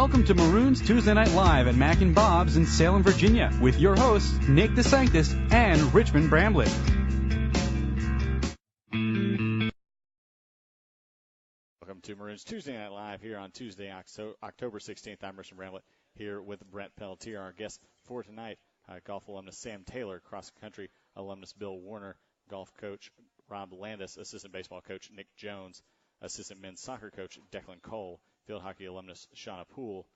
Welcome to Maroons Tuesday Night Live at Mac and Bob's in Salem, Virginia, with your hosts, Nick DeSanctis and Richmond Bramblett. Welcome to Maroons Tuesday Night Live here on Tuesday, October 16th. I'm Richmond Bramblett here with Brent Pelletier. Our guest for tonight, golf alumnus Sam Taylor, cross-country alumnus Bill Warner, golf coach Rob Landis, assistant baseball coach Nick Jones, assistant men's soccer coach Declan Cole, field hockey alumnus Shauna Poole,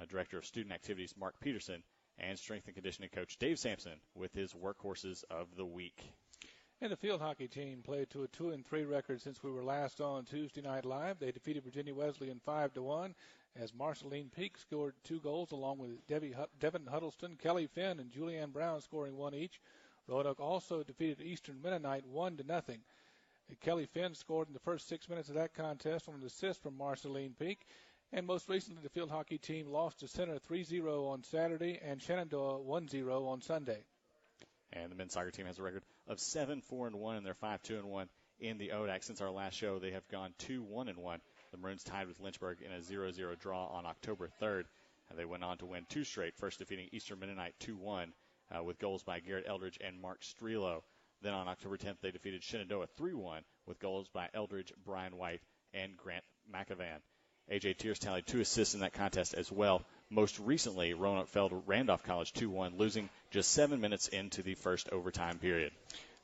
director of student activities Mark Peterson, and strength and conditioning coach Dave Sampson with his workhorses of the week. And the field hockey team played to a 2-3 record since we were last on Tuesday Night Live. They defeated Virginia Wesleyan 5-1 as Marceline Peak scored 2 goals along with Devin Huddleston, Kelly Finn, and Julianne Brown scoring 1 each. Roanoke also defeated Eastern Mennonite 1-0. Kelly Finn scored in the first 6 minutes of that contest on an assist from Marceline Peak. And most recently, the field hockey team lost to Center 3-0 on Saturday and Shenandoah 1-0 on Sunday. And the men's soccer team has a record of 7-4-1, and they're 5-2-1 in the ODAC. Since our last show, they have gone 2-1-1. The Maroons tied with Lynchburg in a 0-0 draw on October 3rd. And they went on to win 2 straight, first defeating Eastern Mennonite 2-1 with goals by Garrett Eldridge and Mark Strelo. Then on October 10th, they defeated Shenandoah 3-1 with goals by Eldridge, Brian White, and Grant McAvan. A.J. Tears tallied 2 assists in that contest as well. Most recently, Roanoke fell to Randolph College 2-1, losing just 7 minutes into the first overtime period.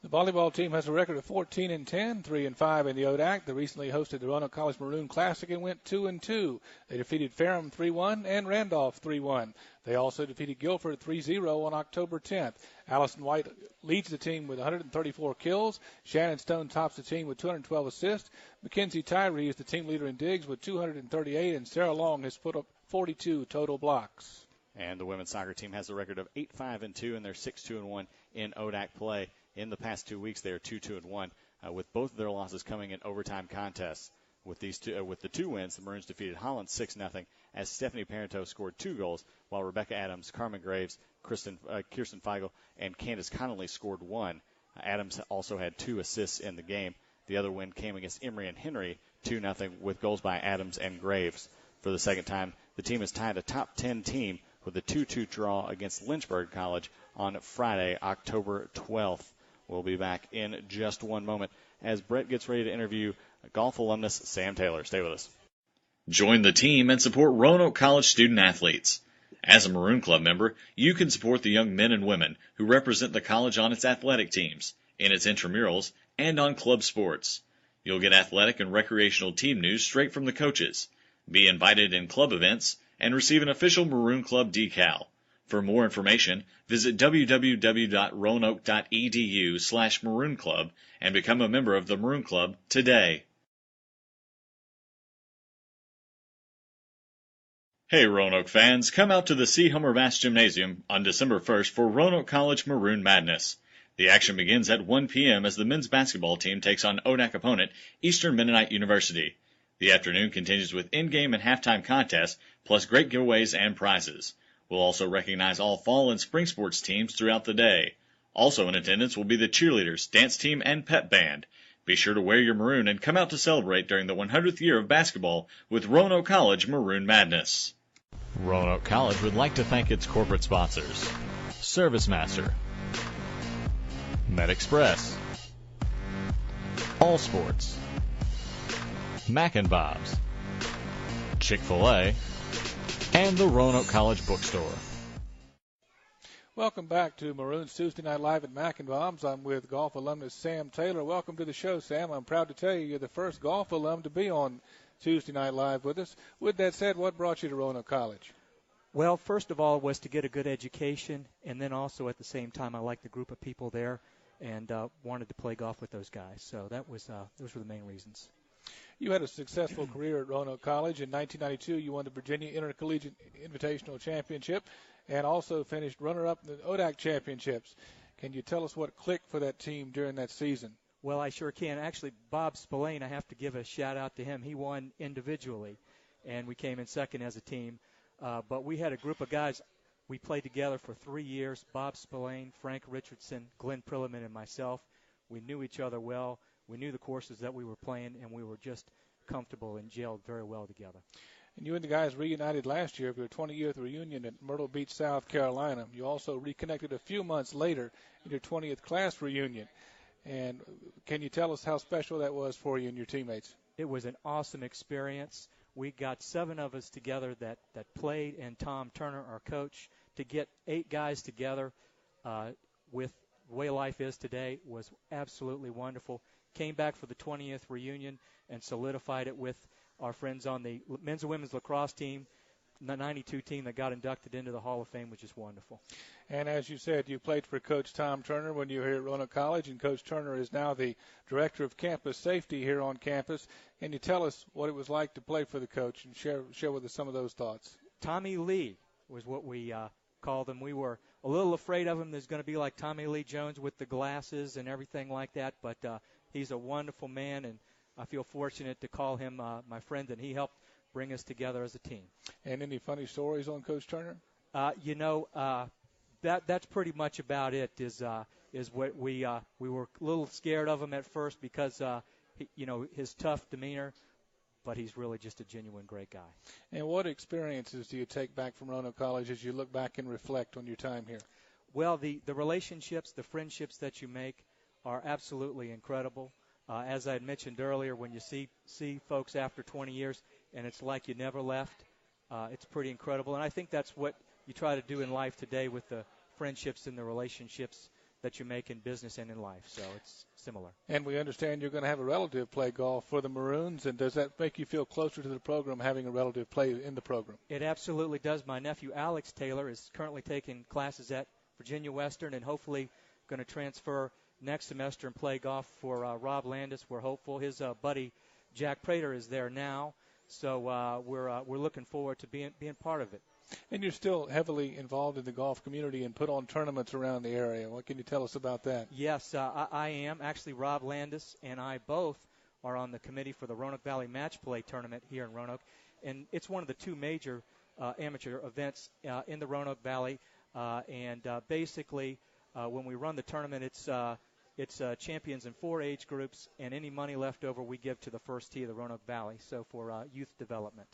The volleyball team has a record of 14-10, 3-5 in the ODAC. They recently hosted the Roanoke College Maroon Classic and went 2-2. They defeated Ferrum 3-1 and Randolph 3-1. They also defeated Guilford 3-0 on October 10th. Allison White leads the team with 134 kills. Shannon Stone tops the team with 212 assists. Mackenzie Tyree is the team leader in digs with 238, and Sarah Long has put up 42 total blocks. And the women's soccer team has a record of 8-5-2, and they're 6-2-1 in ODAC play. In the past 2 weeks, they are 2-2-1, with both of their losses coming in overtime contests. With the 2 wins, the Maroons defeated Holland 6-0, as Stephanie Parento scored 2 goals, while Rebecca Adams, Carmen Graves, Kirsten Feigl, and Candace Connolly scored 1. Adams also had 2 assists in the game. The other win came against Emory and Henry, 2-0, with goals by Adams and Graves. For the second time, the team has tied a top 10 team with a 2-2 draw against Lynchburg College on Friday, October 12th. We'll be back in just one moment as Brett gets ready to interview golf alumnus Sam Taylor. Stay with us. Join the team and support Roanoke College student athletes. As a Maroon Club member, you can support the young men and women who represent the college on its athletic teams, in its intramurals, and on club sports. You'll get athletic and recreational team news straight from the coaches, be invited in club events, and receive an official Maroon Club decal. For more information, visit www.roanoke.edu/Maroon Club and become a member of the Maroon Club today. Hey Roanoke fans, come out to the C. Homer Bass Gymnasium on December 1st for Roanoke College Maroon Madness. The action begins at 1 p.m. as the men's basketball team takes on ODAC opponent Eastern Mennonite University. The afternoon continues with in-game and halftime contests, plus great giveaways and prizes. We'll also recognize all fall and spring sports teams throughout the day. Also in attendance will be the cheerleaders, dance team, and pep band. Be sure to wear your maroon and come out to celebrate during the 100th year of basketball with Roanoke College Maroon Madness. Roanoke College would like to thank its corporate sponsors: ServiceMaster, MedExpress, All Sports, Mac and Bob's, Chick-fil-A, and the Roanoke College Bookstore. Welcome back to Maroons Tuesday Night Live at Mac and Bob's. I'm with golf alumnus Sam Taylor. Welcome to the show, Sam. I'm proud to tell you you're the first golf alum to be on Tuesday Night Live with us. With that said, what brought you to Roanoke College? Well, first of all, was to get a good education, and then also at the same time, I liked the group of people there and wanted to play golf with those guys. So those were the main reasons. You had a successful career at Roanoke College. In 1992, you won the Virginia Intercollegiate Invitational Championship and also finished runner-up in the ODAC Championships. Can you tell us what clicked for that team during that season? Well, I sure can. Actually, Bob Spillane, I have to give a shout-out to him. He won individually, and we came in second as a team. But we had a group of guys. We played together for 3 years, Bob Spillane, Frank Richardson, Glenn Prilliman, and myself. We knew each other well. We knew the courses that we were playing, and we were just comfortable and gelled very well together. And you and the guys reunited last year for your 20th reunion at Myrtle Beach, South Carolina. You also reconnected a few months later in your 20th class reunion. And can you tell us how special that was for you and your teammates? It was an awesome experience. We got 7 of us together that played, and Tom Turner, our coach, to get 8 guys together with the way life is today was absolutely wonderful. Came back for the 20th reunion and solidified it with our friends on the men's and women's lacrosse team, the 92 team that got inducted into the Hall of Fame, which is wonderful. And as you said, you played for Coach Tom Turner when you were here at Roanoke College, and Coach Turner is now the Director of Campus Safety here on campus. Can you tell us what it was like to play for the coach and share with us some of those thoughts? Tommy Lee was what we called him. We were a little afraid of him. There's going to be like Tommy Lee Jones with the glasses and everything like that, but he's a wonderful man, and I feel fortunate to call him my friend, and he helped bring us together as a team. And any funny stories on Coach Turner? That's pretty much about it. Is what we were a little scared of him at first because his tough demeanor, but he's really just a genuine great guy. And what experiences do you take back from Roanoke College as you look back and reflect on your time here? Well, the relationships, the friendships that you make are absolutely incredible. As I had mentioned earlier, when you see folks after 20 years and it's like you never left, it's pretty incredible. And I think that's what you try to do in life today with the friendships and the relationships that you make in business and in life. So it's similar. And we understand you're going to have a relative play golf for the Maroons. And does that make you feel closer to the program, having a relative play in the program? It absolutely does. My nephew Alex Taylor is currently taking classes at Virginia Western and hopefully going to transfer next semester and play golf for Rob Landis. We're hopeful. His buddy Jack Prater is there now. So we're looking forward to being part of it. And you're still heavily involved in the golf community and put on tournaments around the area. What can you tell us about that? Yes, I am. Actually, Rob Landis and I both are on the committee for the Roanoke Valley Match Play Tournament here in Roanoke. And it's one of the 2 major amateur events in the Roanoke Valley. Basically, when we run the tournament, it's champions in 4 age groups, and any money left over we give to the first tee of the Roanoke Valley, so for youth development.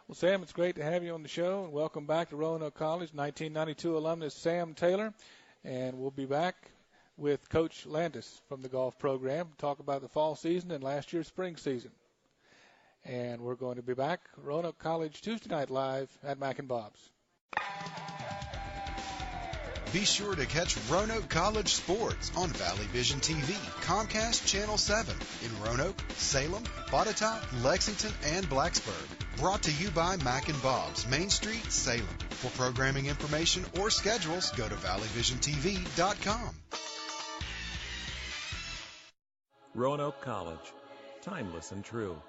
Well, Sam, it's great to have you on the show, and welcome back to Roanoke College, 1992 alumnus Sam Taylor. And we'll be back with Coach Landis from the golf program to talk about the fall season and last year's spring season. And we're going to be back, Roanoke College Tuesday Night Live at Mac and Bob's. Be sure to catch Roanoke College sports on Valley Vision TV, Comcast Channel 7 in Roanoke, Salem, Botetourt, Lexington, and Blacksburg. Brought to you by Mac and Bob's, Main Street, Salem. For programming information or schedules, go to valleyvisiontv.com. Roanoke College. Timeless and true.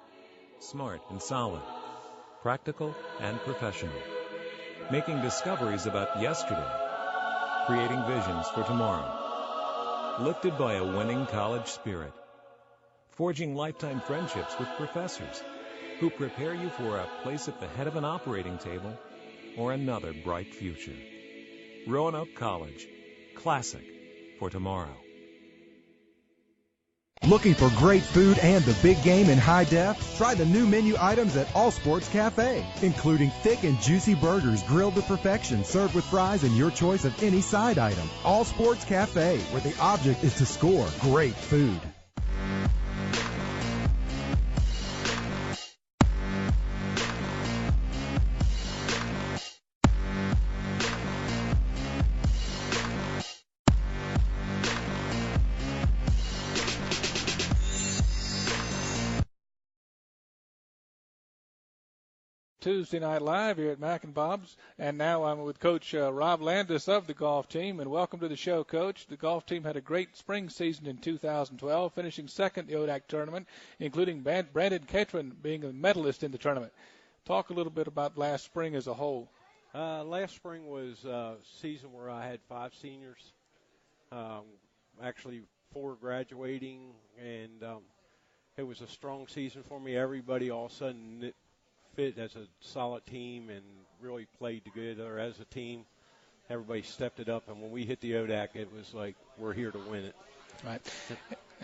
Smart and solid. Practical and professional. Making discoveries about yesterday. Creating visions for tomorrow. Lifted by a winning college spirit. Forging lifetime friendships with professors who prepare you for a place at the head of an operating table or another bright future. Roanoke College. Classic for tomorrow. Looking for great food and the big game in high def? Try the new menu items at All Sports Cafe, including thick and juicy burgers grilled to perfection, served with fries and your choice of any side item. All Sports Cafe, where the object is to score great food. Tuesday Night Live here at Mac and Bob's, and now I'm with Coach Rob Landis of the golf team, and welcome to the show, Coach. The golf team had a great spring season in 2012, finishing second in the ODAC tournament, including Brandon Catron being a medalist in the tournament. Talk a little bit about last spring as a whole. Last spring was a season where I had 5 seniors, actually 4 graduating, and it was a strong season for me. Everybody all of a sudden fit as a solid team and really played together as a team. Everybody stepped it up, and when we hit the ODAC, it was like we're here to win it. Right.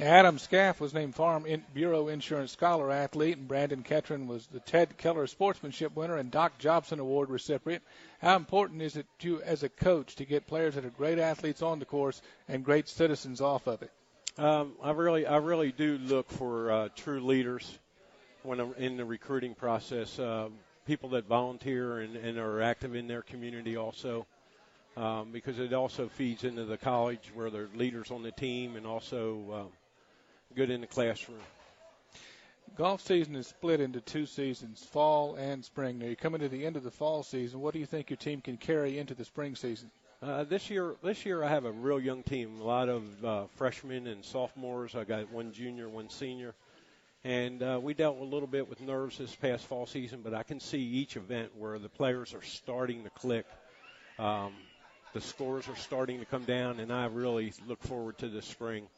Adam Scaff was named Farm Bureau Insurance Scholar Athlete, and Brandon Ketron was the Ted Keller Sportsmanship winner and Doc Jobson Award recipient. How important is it to you as a coach to get players that are great athletes on the course and great citizens off of it? I really do look for true leaders when I'm in the recruiting process. People that volunteer and are active in their community also, because it also feeds into the college where they're leaders on the team and also good in the classroom. Golf season is split into 2 seasons, fall and spring. Now you're coming to the end of the fall season. What do you think your team can carry into the spring season? This year I have a real young team, a lot of freshmen and sophomores. I got one junior, one senior. And we dealt a little bit with nerves this past fall season, but I can see each event where the players are starting to click. The scores are starting to come down, and I really look forward to this spring.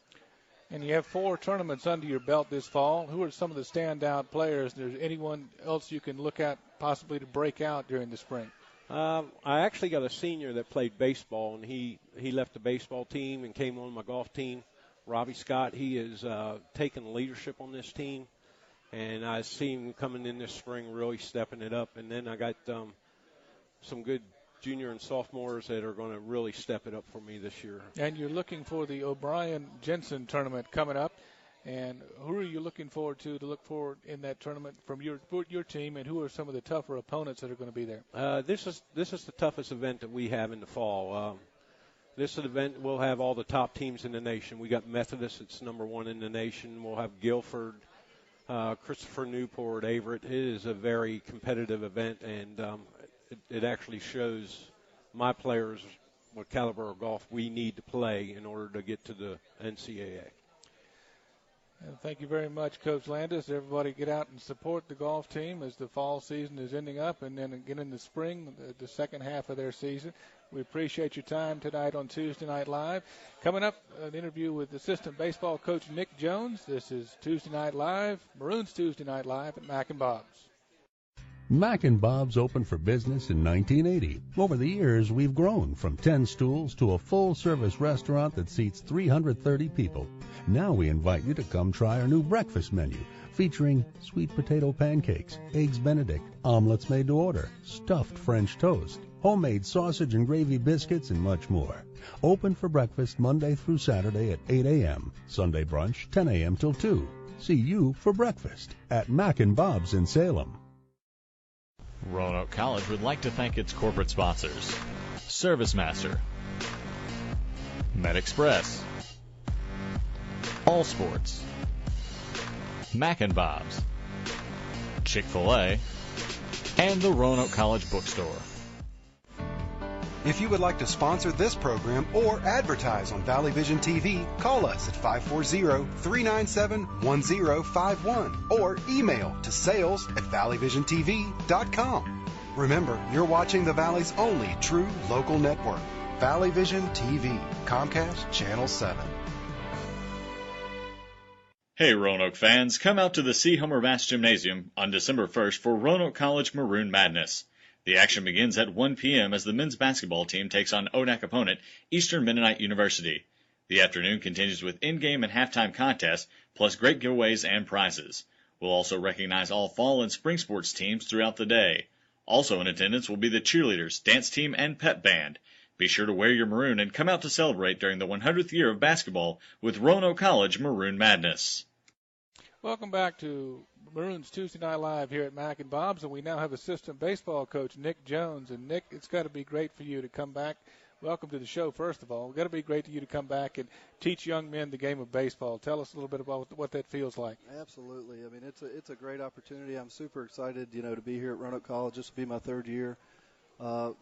And you have 4 tournaments under your belt this fall. Who are some of the standout players? Is there anyone else you can look at possibly to break out during the spring? I actually got a senior that played baseball, and he left the baseball team and came on my golf team. Robbie Scott, he has taken leadership on this team, and I see him coming in this spring really stepping it up. And then I got some good junior and sophomores that are going to really step it up for me this year. And you're looking for the O'Brien Jensen tournament coming up. And who are you looking forward to look forward in that tournament from your team, and who are some of the tougher opponents that are going to be there? This is the toughest event that we have in the fall. This event will have all the top teams in the nation. We got Methodist, it's number 1 in the nation. We'll have Guilford, Christopher Newport, Averett. It is a very competitive event, and it actually shows my players what caliber of golf we need to play in order to get to the NCAA. And thank you very much, Coach Landis. Everybody get out and support the golf team as the fall season is ending up, and then again in the spring, the second half of their season. We appreciate your time tonight on Tuesday Night Live. Coming up, an interview with assistant baseball coach Nick Jones. This is Tuesday Night Live, Maroons Tuesday Night Live at Mac and Bob's. Mac and Bob's opened for business in 1980. Over the years, we've grown from 10 stools to a full-service restaurant that seats 330 people. Now we invite you to come try our new breakfast menu, featuring sweet potato pancakes, eggs Benedict, omelets made to order, stuffed French toast, homemade sausage and gravy biscuits, and much more. Open for breakfast Monday through Saturday at 8 a.m., Sunday brunch 10 a.m. till 2. See you for breakfast at Mac and Bob's in Salem. Roanoke College would like to thank its corporate sponsors: ServiceMaster, MedExpress, All Sports, Mac and Bob's, Chick-fil-A, and the Roanoke College Bookstore. If you would like to sponsor this program or advertise on Valley Vision TV, call us at 540-397-1051 or email to sales@valleyvisiontv.com. Remember, you're watching the Valley's only true local network, Valley Vision TV, Comcast Channel 7. Hey Roanoke fans, come out to the C. Homer Bass Gymnasium on December 1st for Roanoke College Maroon Madness. The action begins at 1 p.m. as the men's basketball team takes on ODAC opponent Eastern Mennonite University. The afternoon continues with in-game and halftime contests, plus great giveaways and prizes. We'll also recognize all fall and spring sports teams throughout the day. Also in attendance will be the cheerleaders, dance team, and pep band. Be sure to wear your maroon and come out to celebrate during the 100th year of basketball with Roanoke College Maroon Madness. Welcome back to Maroons Tuesday Night Live here at Mac and Bob's, and we now have assistant baseball coach Nick Jones. And Nick, it's got to be great for you to come back. Welcome to the show, first of all. It's got to be great for you to come back and teach young men the game of baseball. Tell us a little bit about what that feels like. Absolutely. I mean, it's a great opportunity. I'm super excited, to be here at Roanoke College. This will be my 3rd year.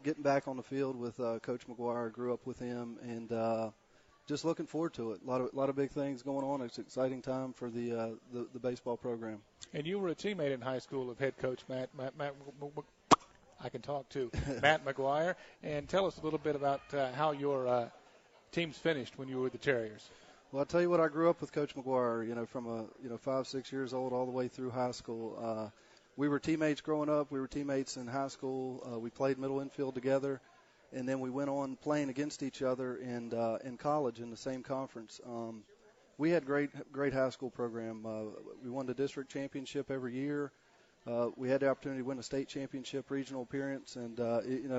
Getting back on the field with Coach McGuire, grew up with him, and just looking forward to it. A lot of big things going on. It's an exciting time for the baseball program. And you were a teammate in high school of head coach Matt I can talk to Matt McGuire. And tell us a little bit about how your teams finished when you were with the Terriers. Well, I'll tell you what, I grew up with Coach McGuire, from 5-6 years old all the way through high school. We were teammates growing up. We were teammates in high school. We played middle infield together. And then we went on playing against each other in college in the same conference. we had great high school program. We won the district championship every year. We had the opportunity to win a state championship regional appearance, and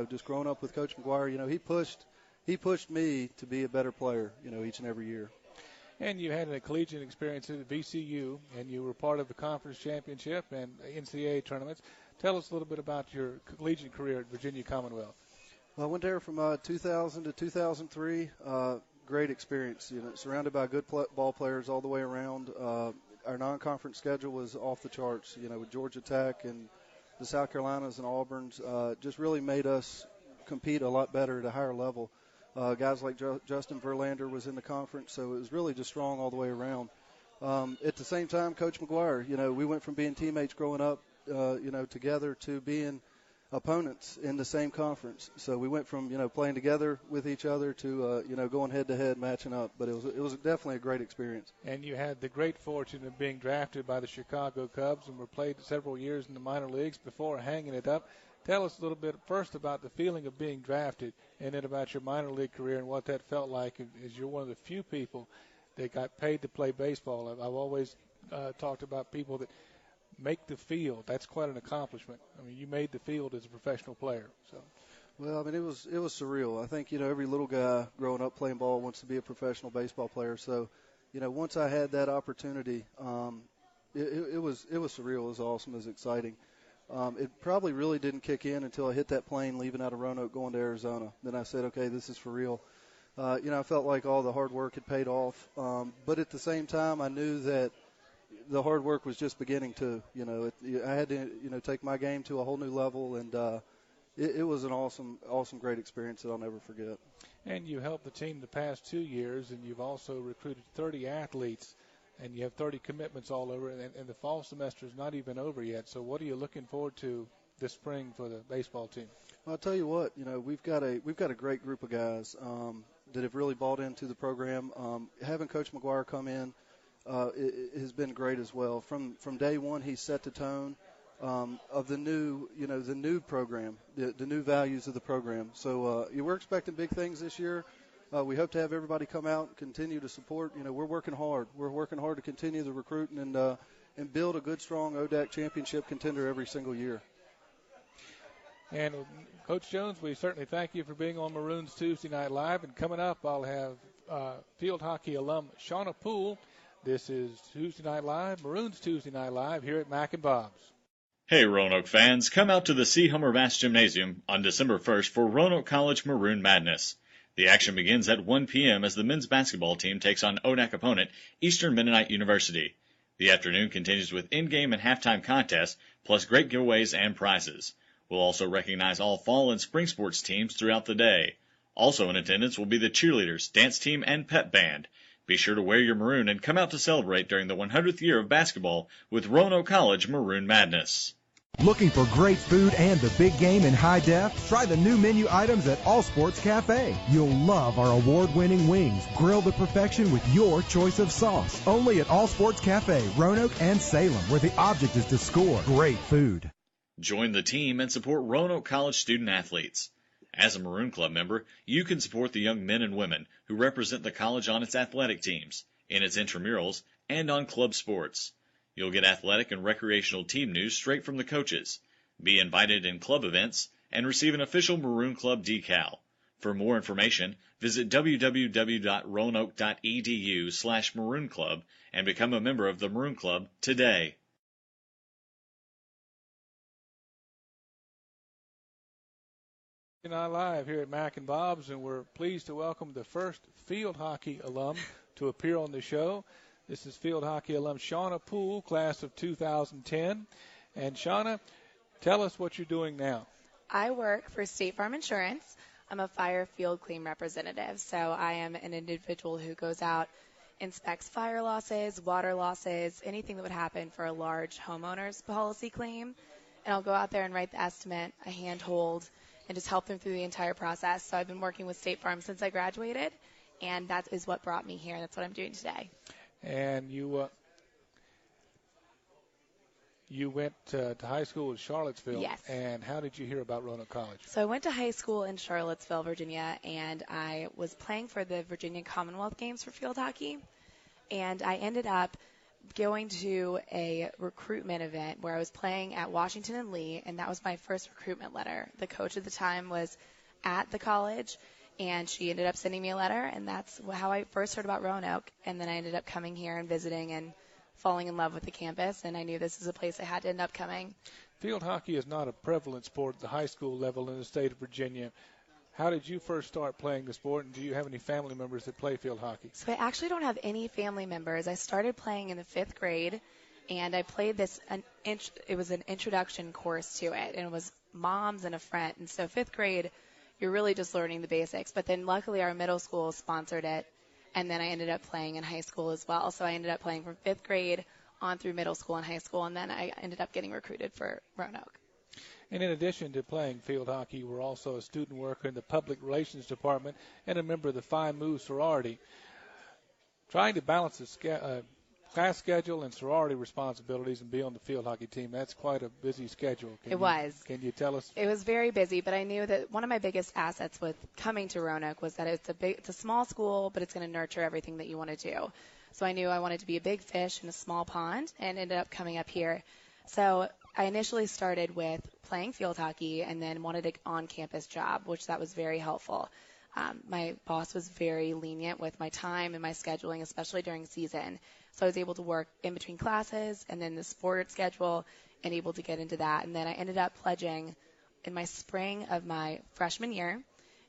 just growing up with Coach McGuire, he pushed me to be a better player, each and every year. And you had a collegiate experience at VCU, and you were part of the conference championship and NCAA tournaments. Tell us a little bit about your collegiate career at Virginia Commonwealth. Well, I went there from 2000 to 2003. Great experience, surrounded by good ball players all the way around. Our non-conference schedule was off the charts, with Georgia Tech and the South Carolinas and Auburns. Just really made us compete a lot better at a higher level. Guys like Justin Verlander was in the conference, so it was really just strong all the way around. At the same time, Coach McGuire, we went from being teammates growing up, together to being opponents in the same conference. So we went from, playing together with each other to, going head-to-head, matching up. But it was definitely a great experience. And you had the great fortune of being drafted by the Chicago Cubs and were played several years in the minor leagues before hanging it up. Tell us a little bit first about the feeling of being drafted and then about your minor league career and what that felt like as you're one of the few people that got paid to play baseball. I've always talked about people that make the field. That's quite an accomplishment. I mean, you made the field as a professional player. So, well, I mean, it was surreal. I think, every little guy growing up playing ball wants to be a professional baseball player. So, once I had that opportunity, it was surreal. It was awesome. It was exciting. It probably really didn't kick in until I hit that plane leaving out of Roanoke going to Arizona. Then I said, okay, this is for real. I felt like all the hard work had paid off. But at the same time, I knew that the hard work was just beginning to, I had to, take my game to a whole new level, and it was an awesome, great experience that I'll never forget. And you helped the team the past 2 years, and you've also recruited 30 athletes, and you have 30 commitments all over, and the fall semester is not even over yet. So what are you looking forward to this spring for the baseball team? Well, I'll tell you what, we've got a great group of guys that have really bought into the program. Having Coach McGuire come in, it has been great as well. From day one, he set the tone of the new program, the new values of the program. So we're expecting big things this year. We hope to have everybody come out and continue to support. We're working hard. We're working hard to continue the recruiting and build a good, strong ODAC championship contender every single year. And Coach Jones, we certainly thank you for being on Maroons Tuesday Night Live. And coming up, I'll have field hockey alum Shauna Poole. This is Tuesday Night Live, Maroons Tuesday Night Live here at Mac and Bob's. Hey Roanoke fans, come out to the C. Hummer Bass Gymnasium on December 1st for Roanoke College Maroon Madness. The action begins at 1 p.m. as the men's basketball team takes on ODAC opponent Eastern Mennonite University. The afternoon continues with in-game and halftime contests, plus great giveaways and prizes. We'll also recognize all fall and spring sports teams throughout the day. Also in attendance will be the cheerleaders, dance team, and pep band. Be sure to wear your maroon and come out to celebrate during the 100th year of basketball with Roanoke College Maroon Madness. Looking for great food and the big game in high def? Try the new menu items at All Sports Cafe. You'll love our award-winning wings, grilled to perfection with your choice of sauce. Only at All Sports Cafe, Roanoke and Salem, where the object is to score great food. Join the team and support Roanoke College student athletes. As a Maroon Club member, you can support the young men and women who represent the college on its athletic teams, in its intramurals, and on club sports. You'll get athletic and recreational team news straight from the coaches, be invited in club events, and receive an official Maroon Club decal. For more information, visit www.roanoke.edu/Maroon Club and become a member of the Maroon Club today. Night Live here at Mac and Bob's, and we're pleased to welcome the first field hockey alum to appear on the show. This is field hockey alum Shauna Poole, class of 2010. And Shauna, tell us what you're doing now. I work for State Farm Insurance. I'm a fire field claim representative, so I am an individual who goes out, inspects fire losses, water losses, anything that would happen for a large homeowner's policy claim. And I'll go out there and write the estimate, a handhold, and just help them through the entire process. So I've been working with State Farm since I graduated, and that is what brought me here. That's what I'm doing today. And you went to high school in Charlottesville. Yes. And how did you hear about Roanoke College? So I went to high school in Charlottesville, Virginia, and I was playing for the Virginia Commonwealth Games for field hockey. And I ended up going to a recruitment event where I was playing at Washington and Lee, and that was my first recruitment letter. The coach at the time was at the college, and she ended up sending me a letter, and that's how I first heard about Roanoke. And then I ended up coming here and visiting and falling in love with the campus, and I knew this is a place I had to end up coming. Field hockey is not a prevalent sport at the high school level in the state of Virginia. How did you first start playing the sport, and do you have any family members that play field hockey? So I actually don't have any family members. I started playing in the 5th grade, and I played it was an introduction course to it, and it was moms and a friend. And so 5th grade, you're really just learning the basics. But then luckily our middle school sponsored it, and then I ended up playing in high school as well. So I ended up playing from 5th grade on through middle school and high school, and then I ended up getting recruited for Roanoke. And in addition to playing field hockey, you were also a student worker in the public relations department and a member of the Phi Mu sorority. Trying to balance the class schedule and sorority responsibilities and be on the field hockey team, that's quite a busy schedule. Can you tell us? It was very busy, but I knew that one of my biggest assets with coming to Roanoke was that it's a small school, but it's going to nurture everything that you want to do. So I knew I wanted to be a big fish in a small pond and ended up coming up here. So I initially started with playing field hockey and then wanted an on-campus job, which that was very helpful. My boss was very lenient with my time and my scheduling, especially during season. So I was able to work in between classes and then the sport schedule and able to get into that. And then I ended up pledging in my spring of my freshman year.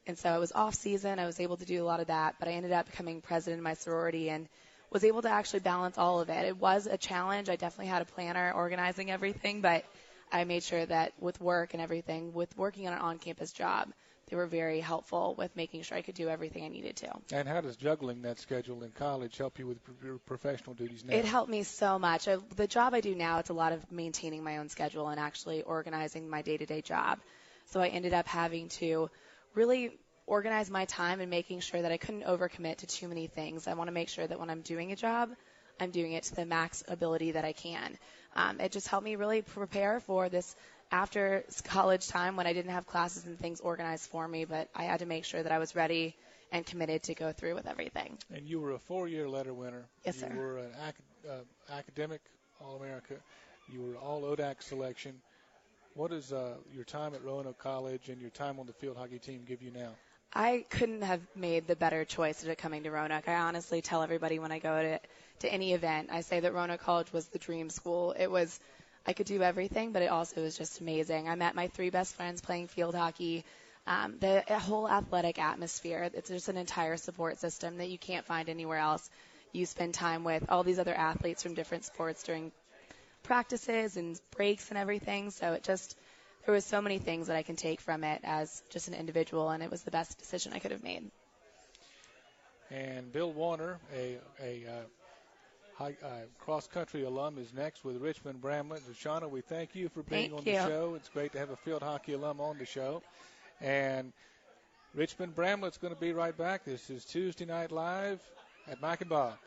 And so it was off season. I was able to do a lot of that, but I ended up becoming president of my sorority and was able to actually balance all of it. It was a challenge. I definitely had a planner organizing everything, but I made sure that with work and everything, with working on an on-campus job, they were very helpful with making sure I could do everything I needed to. And how does juggling that schedule in college help you with your professional duties now? It helped me so much. The job I do now, it's a lot of maintaining my own schedule and actually organizing my day-to-day job. So I ended up having to really organize my time and making sure that I couldn't overcommit to too many things. I want to make sure that when I'm doing a job, I'm doing it to the max ability that I can. It just helped me really prepare for this after college time when I didn't have classes and things organized for me, but I had to make sure that I was ready and committed to go through with everything. And you were a 4-year letter winner. Yes, sir. You were an academic All-America. You were all ODAC selection. What does your time at Roanoke College and your time on the field hockey team give you now? I couldn't have made the better choice at coming to Roanoke. I honestly tell everybody when I go to any event, I say that Roanoke College was the dream school. I could do everything, but it also was just amazing. I met my 3 best friends playing field hockey. The whole athletic atmosphere, it's just an entire support system that you can't find anywhere else. You spend time with all these other athletes from different sports during practices and breaks and everything. So there was so many things that I can take from it as just an individual, and it was the best decision I could have made. And Bill Warner, a cross-country alum, is next with Richmond Bramlett. Shauna, we thank you for being on the show. It's great to have a field hockey alum on the show. And Richmond Bramlett's going to be right back. This is Tuesday Night Live at Mac and Bob's.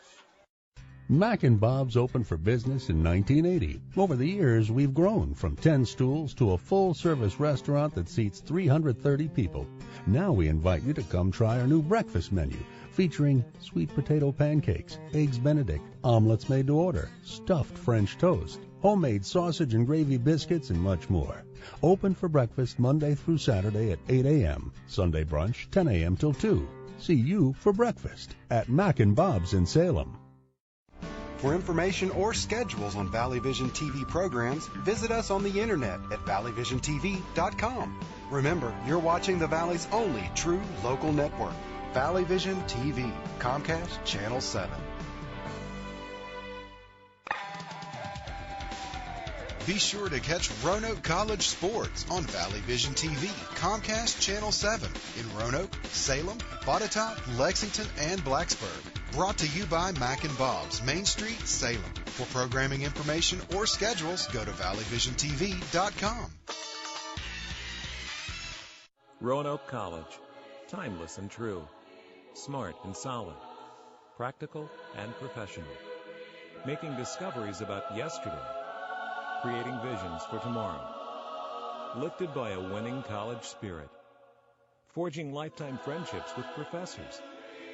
Mac and Bob's opened for business in 1980. Over the years, we've grown from 10 stools to a full-service restaurant that seats 330 people. Now we invite you to come try our new breakfast menu, featuring sweet potato pancakes, eggs Benedict, omelets made to order, stuffed French toast, homemade sausage and gravy biscuits, and much more. Open for breakfast Monday through Saturday at 8 a.m., Sunday brunch 10 a.m. till 2. See you for breakfast at Mac and Bob's in Salem. For information or schedules on Valley Vision TV programs, visit us on the internet at valleyvisiontv.com. Remember, you're watching the Valley's only true local network, Valley Vision TV, Comcast Channel 7. Be sure to catch Roanoke College sports on Valley Vision TV, Comcast Channel 7 in Roanoke, Salem, Botetourt, Lexington, and Blacksburg. Brought to you by Mac and Bob's, Main Street, Salem. For programming information or schedules, go to valleyvisiontv.com. Roanoke College. Timeless and true. Smart and solid. Practical and professional. Making discoveries about yesterday. Creating visions for tomorrow. Lifted by a winning college spirit. Forging lifetime friendships with professors.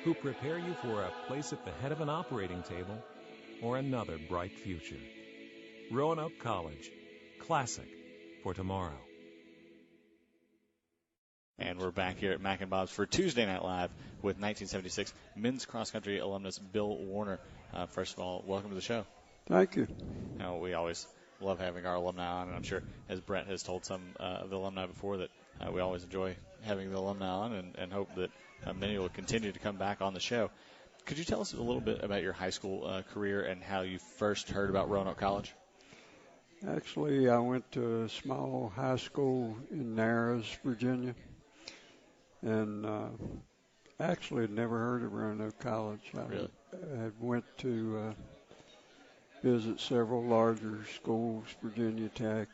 who prepare you for a place at the head of an operating table or another bright future. Roanoke College, classic for tomorrow. And we're back here at Mac and Bob's for Tuesday Night Live with 1976 men's cross country alumnus Bill Warner. First of all, welcome to the show. Thank you. We always love having our alumni on, and I'm sure, as Brett has told some of the alumni before, that we always enjoy having the alumni on and hope that many will continue to come back on the show. Could you tell us a little bit about your high school career and how you first heard about Roanoke College? Actually, I went to a small high school in Narrows, Virginia, and actually had never heard of Roanoke College. Really? I had went to visit several larger schools, Virginia Tech,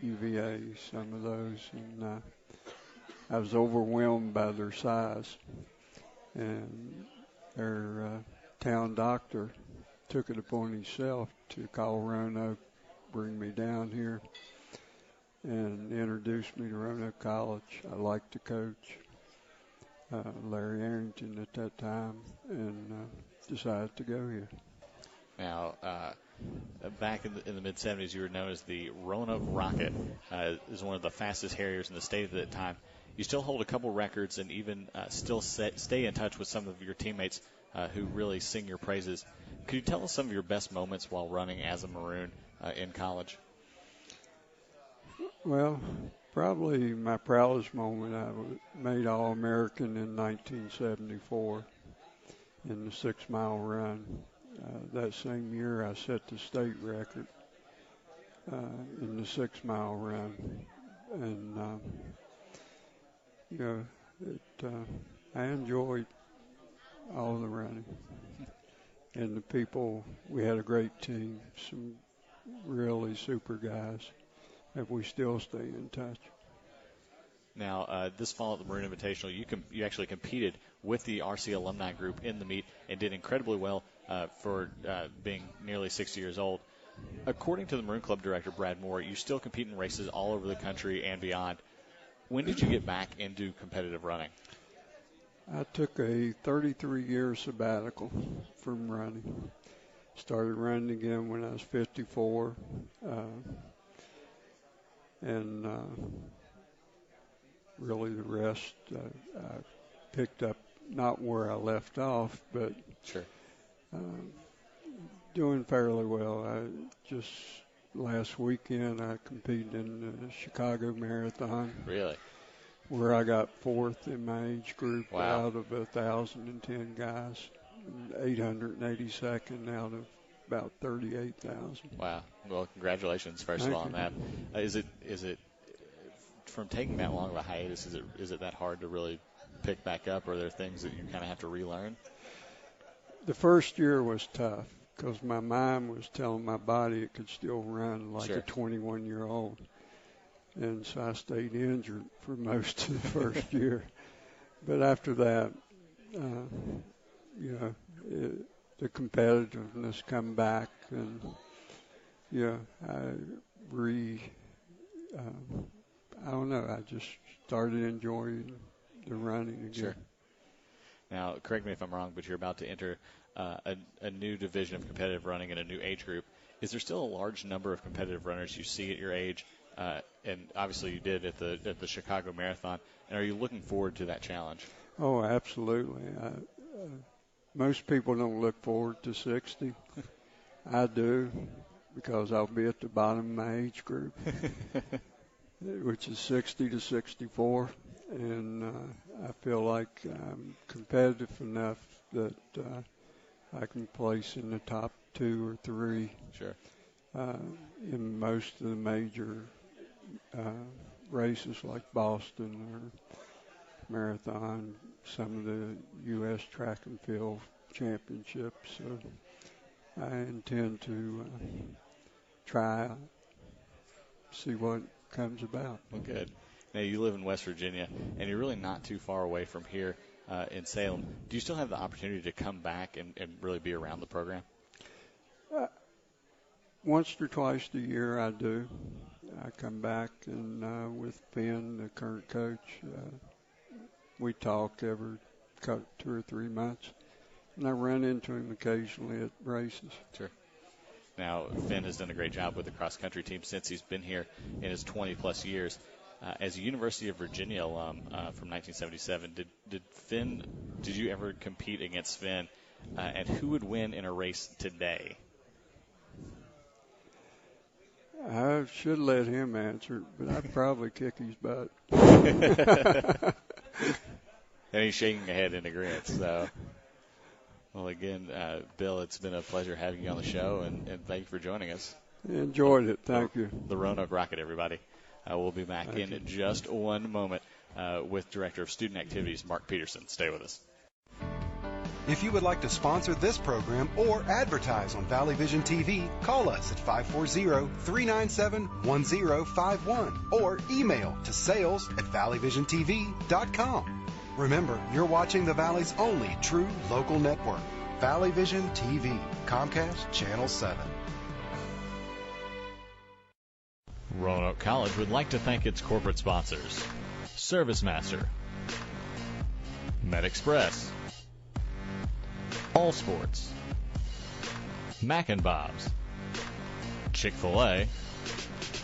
UVA, some of those, and I was overwhelmed by their size. And their town doctor took it upon himself to call Roanoke, bring me down here, and introduced me to Roanoke College. I liked the coach, Larry Arrington at that time, and decided to go here. Now, back in the mid-'70s, you were known as the Roanoke Rocket, as one of the fastest Harriers in the state at that time. You still hold a couple records and even still stay in touch with some of your teammates who really sing your praises. Could you tell us some of your best moments while running as a Maroon in college? Well, probably my proudest moment, I made All-American in 1974 in the 6-mile run. That same year, I set the state record in the 6-mile run. And, I enjoyed all the running. And the people, we had a great team, some really super guys that we still stay in touch. Now, this fall at the Maroon Invitational, you actually competed with the RC alumni group in the meet and did incredibly well for being nearly 60 years old. According to the Maroon Club director, Brad Moore, you still compete in races all over the country and beyond. When did you get back into competitive running? I took a 33-year sabbatical from running. Started running again when I was 54. And really the rest I picked up not where I left off, but sure. Doing fairly well. Just last weekend I competed in the Chicago Marathon. Really? Where I got fourth in my age group. Wow. Out of 1,010 guys, 882nd out of about 38,000. Wow. Well, congratulations first of all on that. Is it from taking that long of a hiatus? Is it that hard to really pick back up, or are there things that you kind of have to relearn? The first year was tough because my mind was telling my body it could still run like sure. a 21-year-old. And so I stayed injured for most of the first year. But after that, the competitiveness come back, and I don't know, I just started enjoying the running again. Sure. Now, correct me if I'm wrong, but you're about to enter a new division of competitive running in a new age group. Is there still a large number of competitive runners you see at your age? And obviously you did at the Chicago Marathon. And are you looking forward to that challenge? Oh, absolutely. Most people don't look forward to 60. I do, because I'll be at the bottom of my age group, which is 60 to 64. And I feel like I'm competitive enough that I can place in the top 2 or 3. Sure. In most of the major races like Boston or Marathon, some of the U.S. track and field championships. So I intend to see what comes about. Well, good. Now, you live in West Virginia, and you're really not too far away from here in Salem. Do you still have the opportunity to come back and really be around the program? Once or twice a year I do. I come back, and with Ben, the current coach, we talk every caught 2 or 3 months. And I ran into him occasionally at races. Sure. Now, Finn has done a great job with the cross-country team since he's been here in his 20-plus years. As a University of Virginia alum from 1977, did you ever compete against Finn? And who would win in a race today? I should let him answer it, but I'd probably kick his butt. And he's shaking a head in agreement. So, well, again, Bill, it's been a pleasure having you on the show, and thank you for joining us. Enjoyed it. Thank you. The Roanoke Rocket, everybody. We'll be back in just one moment with Director of Student Activities, Mark Peterson. Stay with us. If you would like to sponsor this program or advertise on Valley Vision TV, call us at 540-397-1051 or email to sales@valleyvisiontv.com. Remember, you're watching the Valley's only true local network, Valley Vision TV, Comcast Channel 7. Roanoke College would like to thank its corporate sponsors: ServiceMaster, MedExpress, All Sports, Mac and Bob's, Chick-fil-A,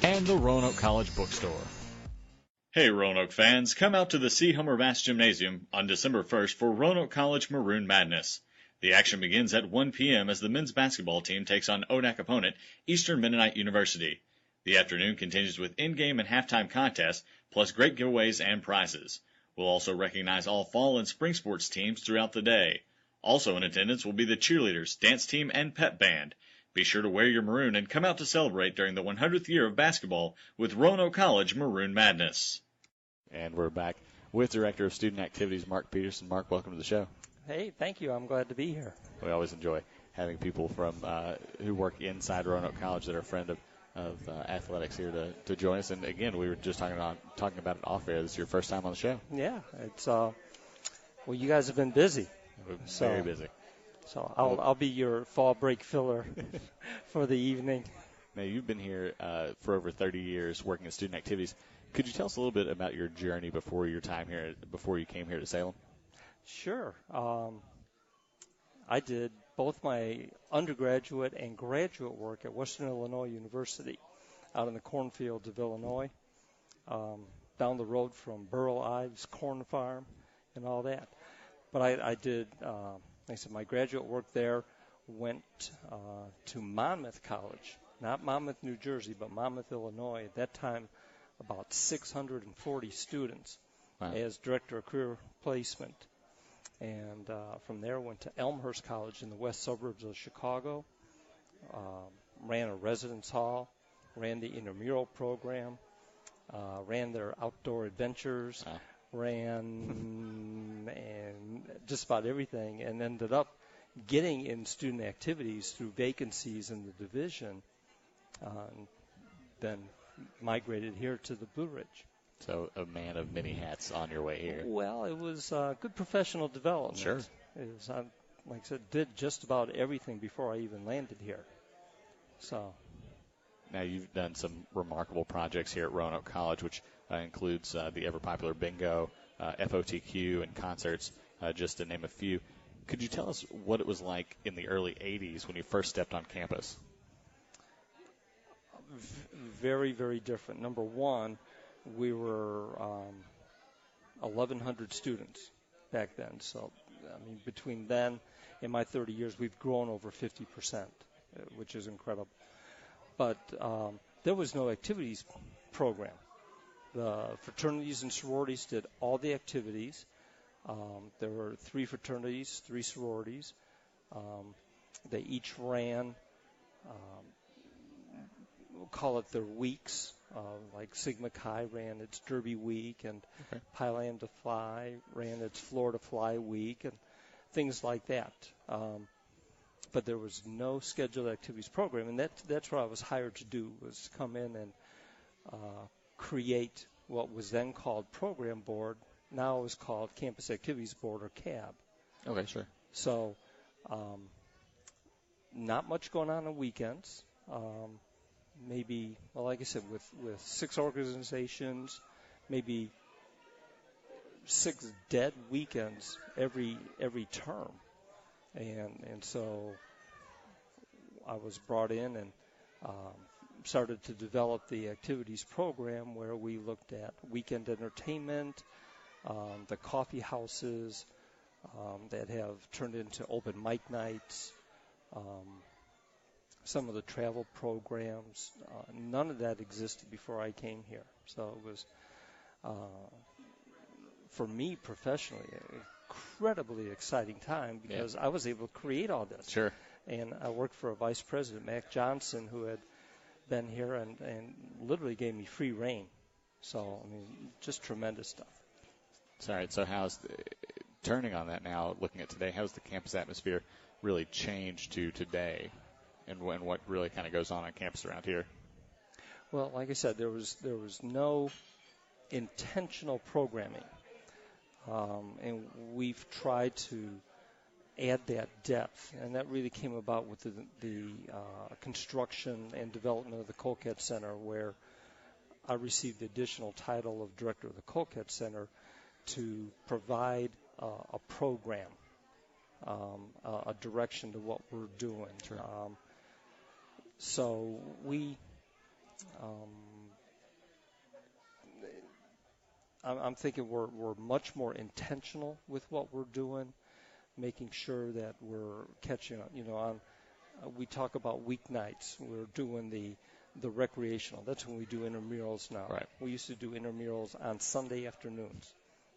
and the Roanoke College Bookstore. Hey Roanoke fans, come out to the C. Hummer Bass Gymnasium on December 1st for Roanoke College Maroon Madness. The action begins at 1 p.m. as the men's basketball team takes on ODAC opponent Eastern Mennonite University. The afternoon continues with in-game and halftime contests, plus great giveaways and prizes. We'll also recognize all fall and spring sports teams throughout the day. Also in attendance will be the cheerleaders, dance team, and pep band. Be sure to wear your maroon and come out to celebrate during the 100th year of basketball with Roanoke College Maroon Madness. And we're back with Director of Student Activities, Mark Peterson. Mark, welcome to the show. Hey, thank you. I'm glad to be here. We always enjoy having people from who work inside Roanoke College that are a friend of athletics here to join us. And again, we were just talking about it off air. This is your first time on the show. Yeah, it's well, you guys have been busy. Very busy. So I'll be your fall break filler for the evening. Now, you've been here for over 30 years working in student activities. Could you tell us a little bit about your journey before you came here to Salem? Sure. I did both my undergraduate and graduate work at Western Illinois University out in the cornfields of Illinois, down the road from Burl Ives Corn Farm and all that. But I did, like I said, my graduate work there, went to Monmouth College, not Monmouth, New Jersey, but Monmouth, Illinois. At that time, about 640 students. Wow. As director of career placement. And from there, went to Elmhurst College in the west suburbs of Chicago, ran a residence hall, ran the intramural program, ran their outdoor adventures, ran and just about everything, and ended up getting in student activities through vacancies in the division, then migrated here to the Blue Ridge. So a man of many hats on your way here. Well, it was good professional development. Sure. It was, like I said, did just about everything before I even landed here. So. Now, you've done some remarkable projects here at Roanoke College, which includes the ever-popular bingo, FOTQ, and concerts, just to name a few. Could you tell us what it was like in the early 80s when you first stepped on campus? Very, very different. Number one, we were 1,100 students back then. So, I mean, between then and my 30 years, we've grown over 50%, which is incredible. But there was no activities program. The fraternities and sororities did all the activities. There were 3 fraternities, 3 sororities. They each ran, we'll call it their weeks. Like Sigma Chi ran its Derby week, and Pi Lambda Phi ran its Florida Fly week, and things like that. But there was no scheduled activities program, and that's what I was hired to do, was to come in and create what was then called Program Board. Now is called Campus Activities Board, or CAB. Okay, sure. So not much going on weekends. Maybe, well, like I said, with 6 organizations, maybe 6 dead weekends every term, and so I was brought in and started to develop the activities program where we looked at weekend entertainment, the coffee houses that have turned into open mic nights, some of the travel programs. None of that existed before I came here. So it was, for me professionally, an incredibly exciting time because I was able to create all this. Sure. And I worked for a vice president, Mac Johnson, who had been here and literally gave me free reign. So, I mean, just tremendous stuff. All right, so how's turning on that now, looking at today, how's the campus atmosphere really changed to today, and what really kind of goes on campus around here? Well, like I said, there was no intentional programming, and we've tried to add that depth, and that really came about with the construction and development of the Colcat Center, where I received the additional title of director of the Colcat Center to provide a program, a direction to what we're doing. Sure. So we, I'm thinking we're much more intentional with what we're doing, making sure that we're catching up. We talk about weeknights. We're doing the recreational. That's when we do intramurals now. Right. We used to do intramurals on Sunday afternoons,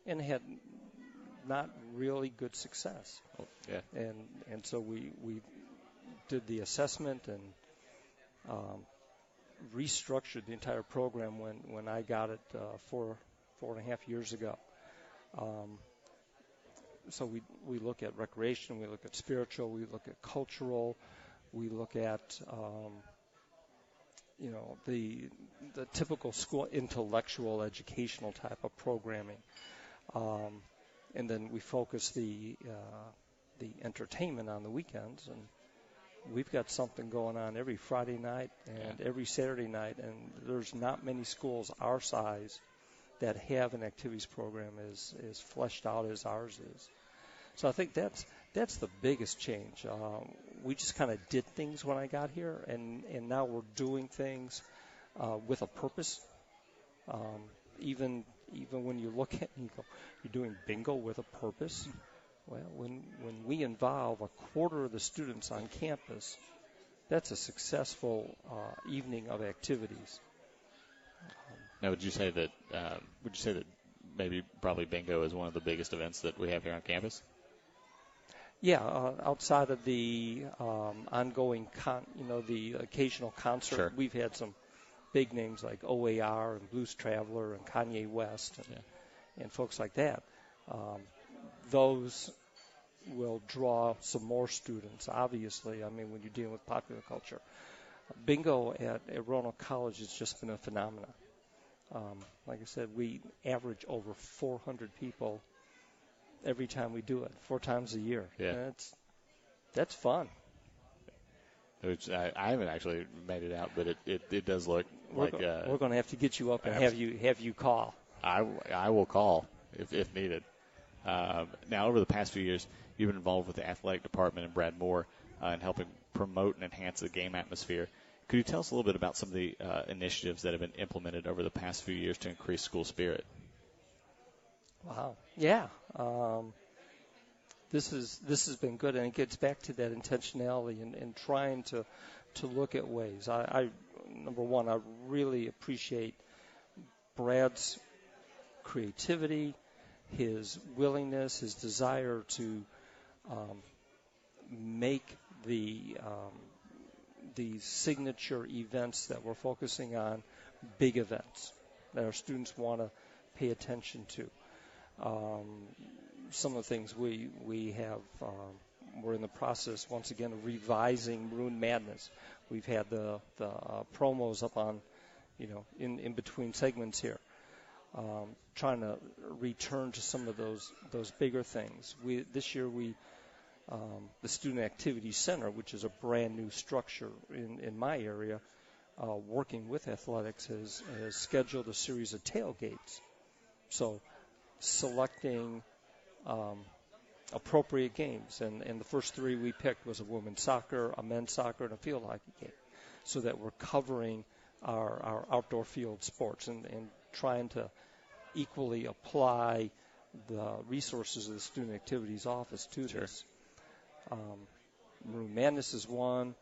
and had not really good success. Oh, yeah. And so we did the assessment and restructured the entire program when I got it 4.5 years ago. So we look at recreation, we look at spiritual, we look at cultural, we look at the typical school intellectual educational type of programming, and then we focus the entertainment on the weekends, and we've got something going on every Friday night and every Saturday night, and there's not many schools our size that have an activities program as fleshed out as ours is. So I think that's the biggest change. We just kind of did things when I got here, and now we're doing things with a purpose. Even when you look at it and you go, you're doing bingo with a purpose. Well, when we involve a quarter of the students on campus, that's a successful evening of activities. Now, would you say that maybe probably bingo is one of the biggest events that we have here on campus? Yeah, outside of the ongoing, the occasional concert, sure. We've had some big names like OAR and Blues Traveler and Kanye West and folks like that. Those will draw some more students, obviously. I mean, when you're dealing with popular culture. Bingo at Roanoke College has just been a phenomenon. Like I said, we average over 400 people every time we do it, 4 times a year. Yeah. And that's fun. Which I haven't actually made it out, but it does look we're like we're going to have to get you up and have you call. I will call if needed. Now, over the past few years, you've been involved with the athletic department and Brad Moore in helping promote and enhance the game atmosphere. Could you tell us a little bit about some of the initiatives that have been implemented over the past few years to increase school spirit? Wow. Yeah. This has been good, and it gets back to that intentionality and trying to look at ways. I number one, I really appreciate Brad's creativity, his willingness, his desire to make these signature events that we're focusing on big events that our students want to pay attention to. Some of the things we have, we're in the process once again of revising Maroon Madness. We've had the promos up on, in between segments here. Trying to return to some of those bigger things. This year the Student Activity Center, which is a brand new structure in my area, working with athletics, has scheduled a series of tailgates. So selecting appropriate games. And the first 3 we picked was a women's soccer, a men's soccer, and a field hockey game, so that we're covering our outdoor field sports and trying to equally apply the resources of the Student Activities Office to this. Maroon Madness is one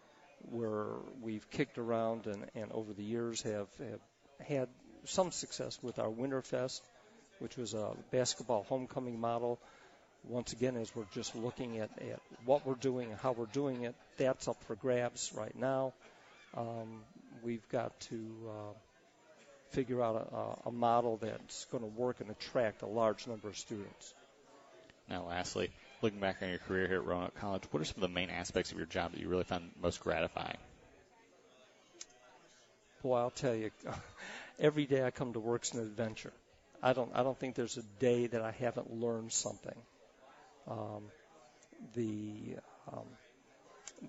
where we've kicked around and over the years have had some success with our Winterfest, which was a basketball homecoming model. Once again, as we're just looking at what we're doing and how we're doing it, that's up for grabs right now. We've got to figure out a model that's going to work and attract a large number of students. Now, lastly, looking back on your career here at Roanoke College, what are some of the main aspects of your job that you really found most gratifying? Boy, I'll tell you, every day I come to work's an adventure. I don't think there's a day that I haven't learned something.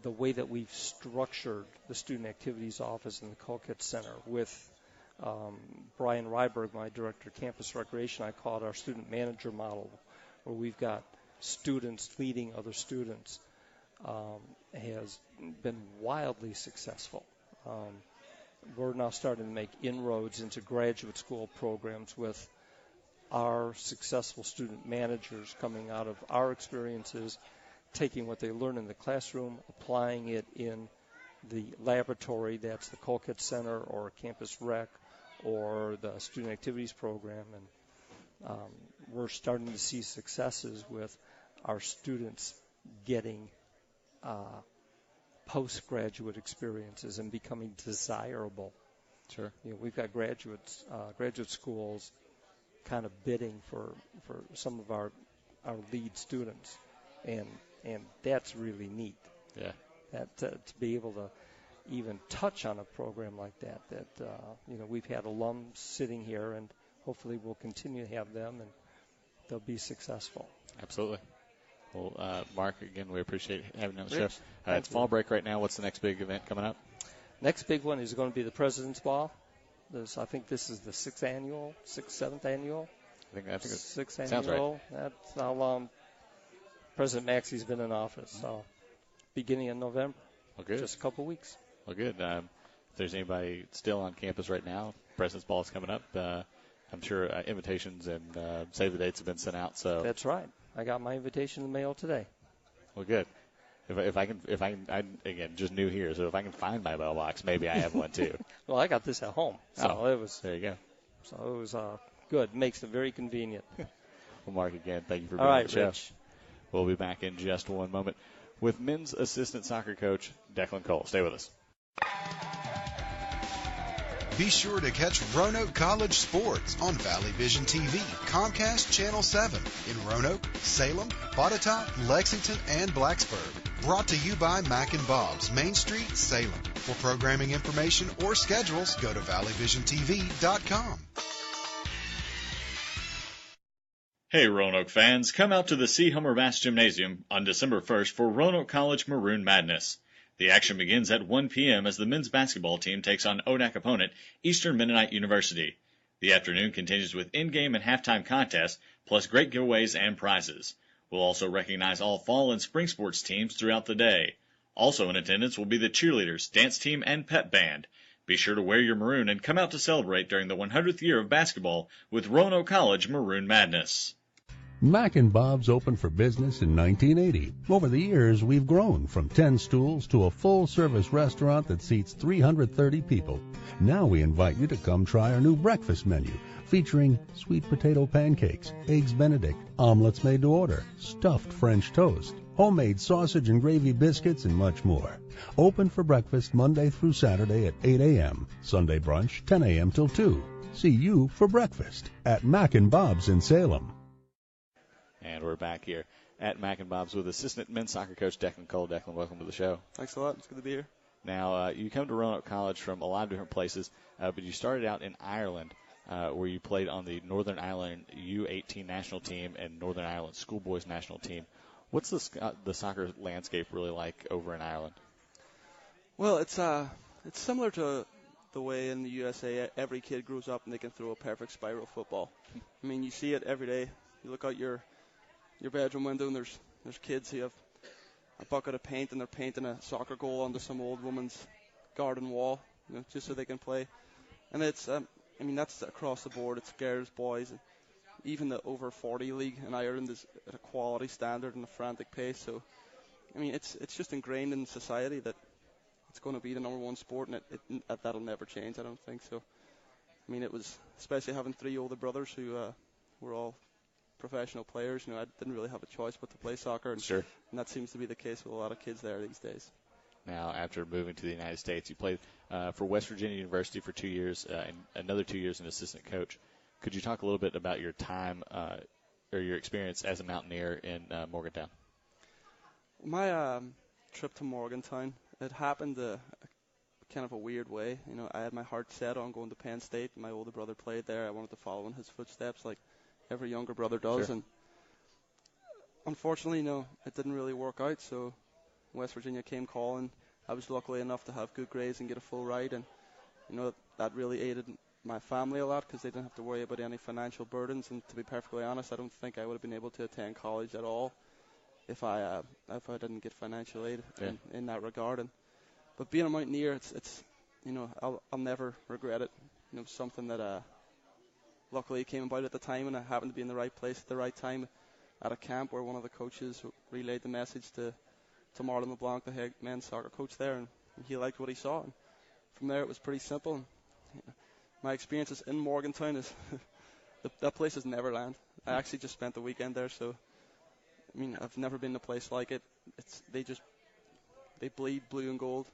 The way that we've structured the Student Activities Office and the Colquitt Center with Brian Ryberg, my director of campus recreation, I call it our student manager model, where we've got students leading other students, has been wildly successful. We're now starting to make inroads into graduate school programs with our successful student managers coming out of our experiences, taking what they learn in the classroom, applying it in the laboratory, that's the Colquitt Center or Campus Rec or the Student Activities Program. And we're starting to see successes with our students getting postgraduate experiences and becoming desirable. Sure. We've got graduate schools kind of bidding for some of our lead students, and that's really neat. Yeah. That to be able to even touch on a program like that we've had alums sitting here, and hopefully we'll continue to have them, and they'll be successful. Absolutely. Well, Mark, again, we appreciate having you on the Rich, show. It's fall break right now. What's the next big event coming up? Next big one is going to be the President's Ball. I think this is the sixth, seventh annual. I think sixth sounds annual. Right. That's how long President Maxey's been in office. So, beginning in November. Well, good. Just a couple weeks. Well, good. If there's anybody still on campus right now, President's Ball is coming up. I'm sure invitations and save the dates have been sent out. So that's right. I got my invitation in the mail today. Well, good. If I can, again, just new here, so if I can find my mailbox, maybe I have one too. Well, I got this at home, so it was. There you go. So it was good. Makes it very convenient. Well, Mark, again, thank you for being on the show. Rich. We'll be back in just one moment with men's assistant soccer coach Declan Cole. Stay with us. Be sure to catch Roanoke College sports on Valley Vision TV, Comcast Channel 7 in Roanoke, Salem, Botetourt, Lexington, and Blacksburg. Brought to you by Mac and Bob's, Main Street, Salem. For programming information or schedules, go to valleyvisiontv.com. Hey Roanoke fans, come out to the C. Hummer Bass Gymnasium on December 1st for Roanoke College Maroon Madness. The action begins at 1 p.m. as the men's basketball team takes on ODAC opponent Eastern Mennonite University. The afternoon continues with in-game and halftime contests, plus great giveaways and prizes. We'll also recognize all fall and spring sports teams throughout the day. Also in attendance will be the cheerleaders, dance team, and pep band. Be sure to wear your maroon and come out to celebrate during the 100th year of basketball with Roanoke College Maroon Madness. Mac and Bob's opened for business in 1980. Over the years, we've grown from 10 stools to a full-service restaurant that seats 330 people. Now we invite you to come try our new breakfast menu, featuring sweet potato pancakes, eggs Benedict, omelets made to order, stuffed French toast, homemade sausage and gravy biscuits, and much more. Open for breakfast Monday through Saturday at 8 a.m., Sunday brunch 10 a.m. till 2. See you for breakfast at Mac and Bob's in Salem. And we're back here at Mac and Bob's with assistant men's soccer coach Declan Cole. Declan, welcome to the show. Thanks a lot. It's good to be here. Now, you come to Roanoke College from a lot of different places, but you started out in Ireland, where you played on the Northern Ireland U18 national team and Northern Ireland schoolboys national team. What's the soccer landscape really like over in Ireland? Well, it's similar to the way in the USA every kid grows up and they can throw a perfect spiral football. I mean, you see it every day. You look out your bedroom window and there's kids who have a bucket of paint and they're painting a soccer goal onto some old woman's garden wall, just so they can play. And it's, I mean, that's across the board. It's girls, boys, and even the over 40 league in Ireland is at a quality standard and a frantic pace. So, I mean, it's just ingrained in society that it's going to be the number one sport, and that'll never change, I don't think. So, I mean, it was, especially having 3 older brothers who were all professional players, I didn't really have a choice but to play soccer. And, sure. And that seems to be the case with a lot of kids there these days. Now, after moving to the United States, you played for West Virginia University for 2 years and another 2 years as an assistant coach. Could you talk a little bit about your time or your experience as a Mountaineer in Morgantown? My trip to Morgantown, it happened kind of a weird way. I had my heart set on going to Penn State. My older brother played there. I wanted to follow in his footsteps like every younger brother does. Sure. And unfortunately, it didn't really work out. So West Virginia came calling. I was lucky enough to have good grades and get a full ride. And, that really aided my family a lot because they didn't have to worry about any financial burdens. And to be perfectly honest, I don't think I would have been able to attend college at all if I didn't get financial aid in that regard. But being a Mountaineer, it's I'll never regret it. Something that luckily came about at the time, and I happened to be in the right place at the right time at a camp where one of the coaches relayed the message to Marlon LeBlanc, the head men's soccer coach there, and he liked what he saw. And from there, it was pretty simple. And, my experiences in Morgantown is that place is Neverland. I actually just spent the weekend there, so I mean, I've never been to a place like it. They bleed blue and gold.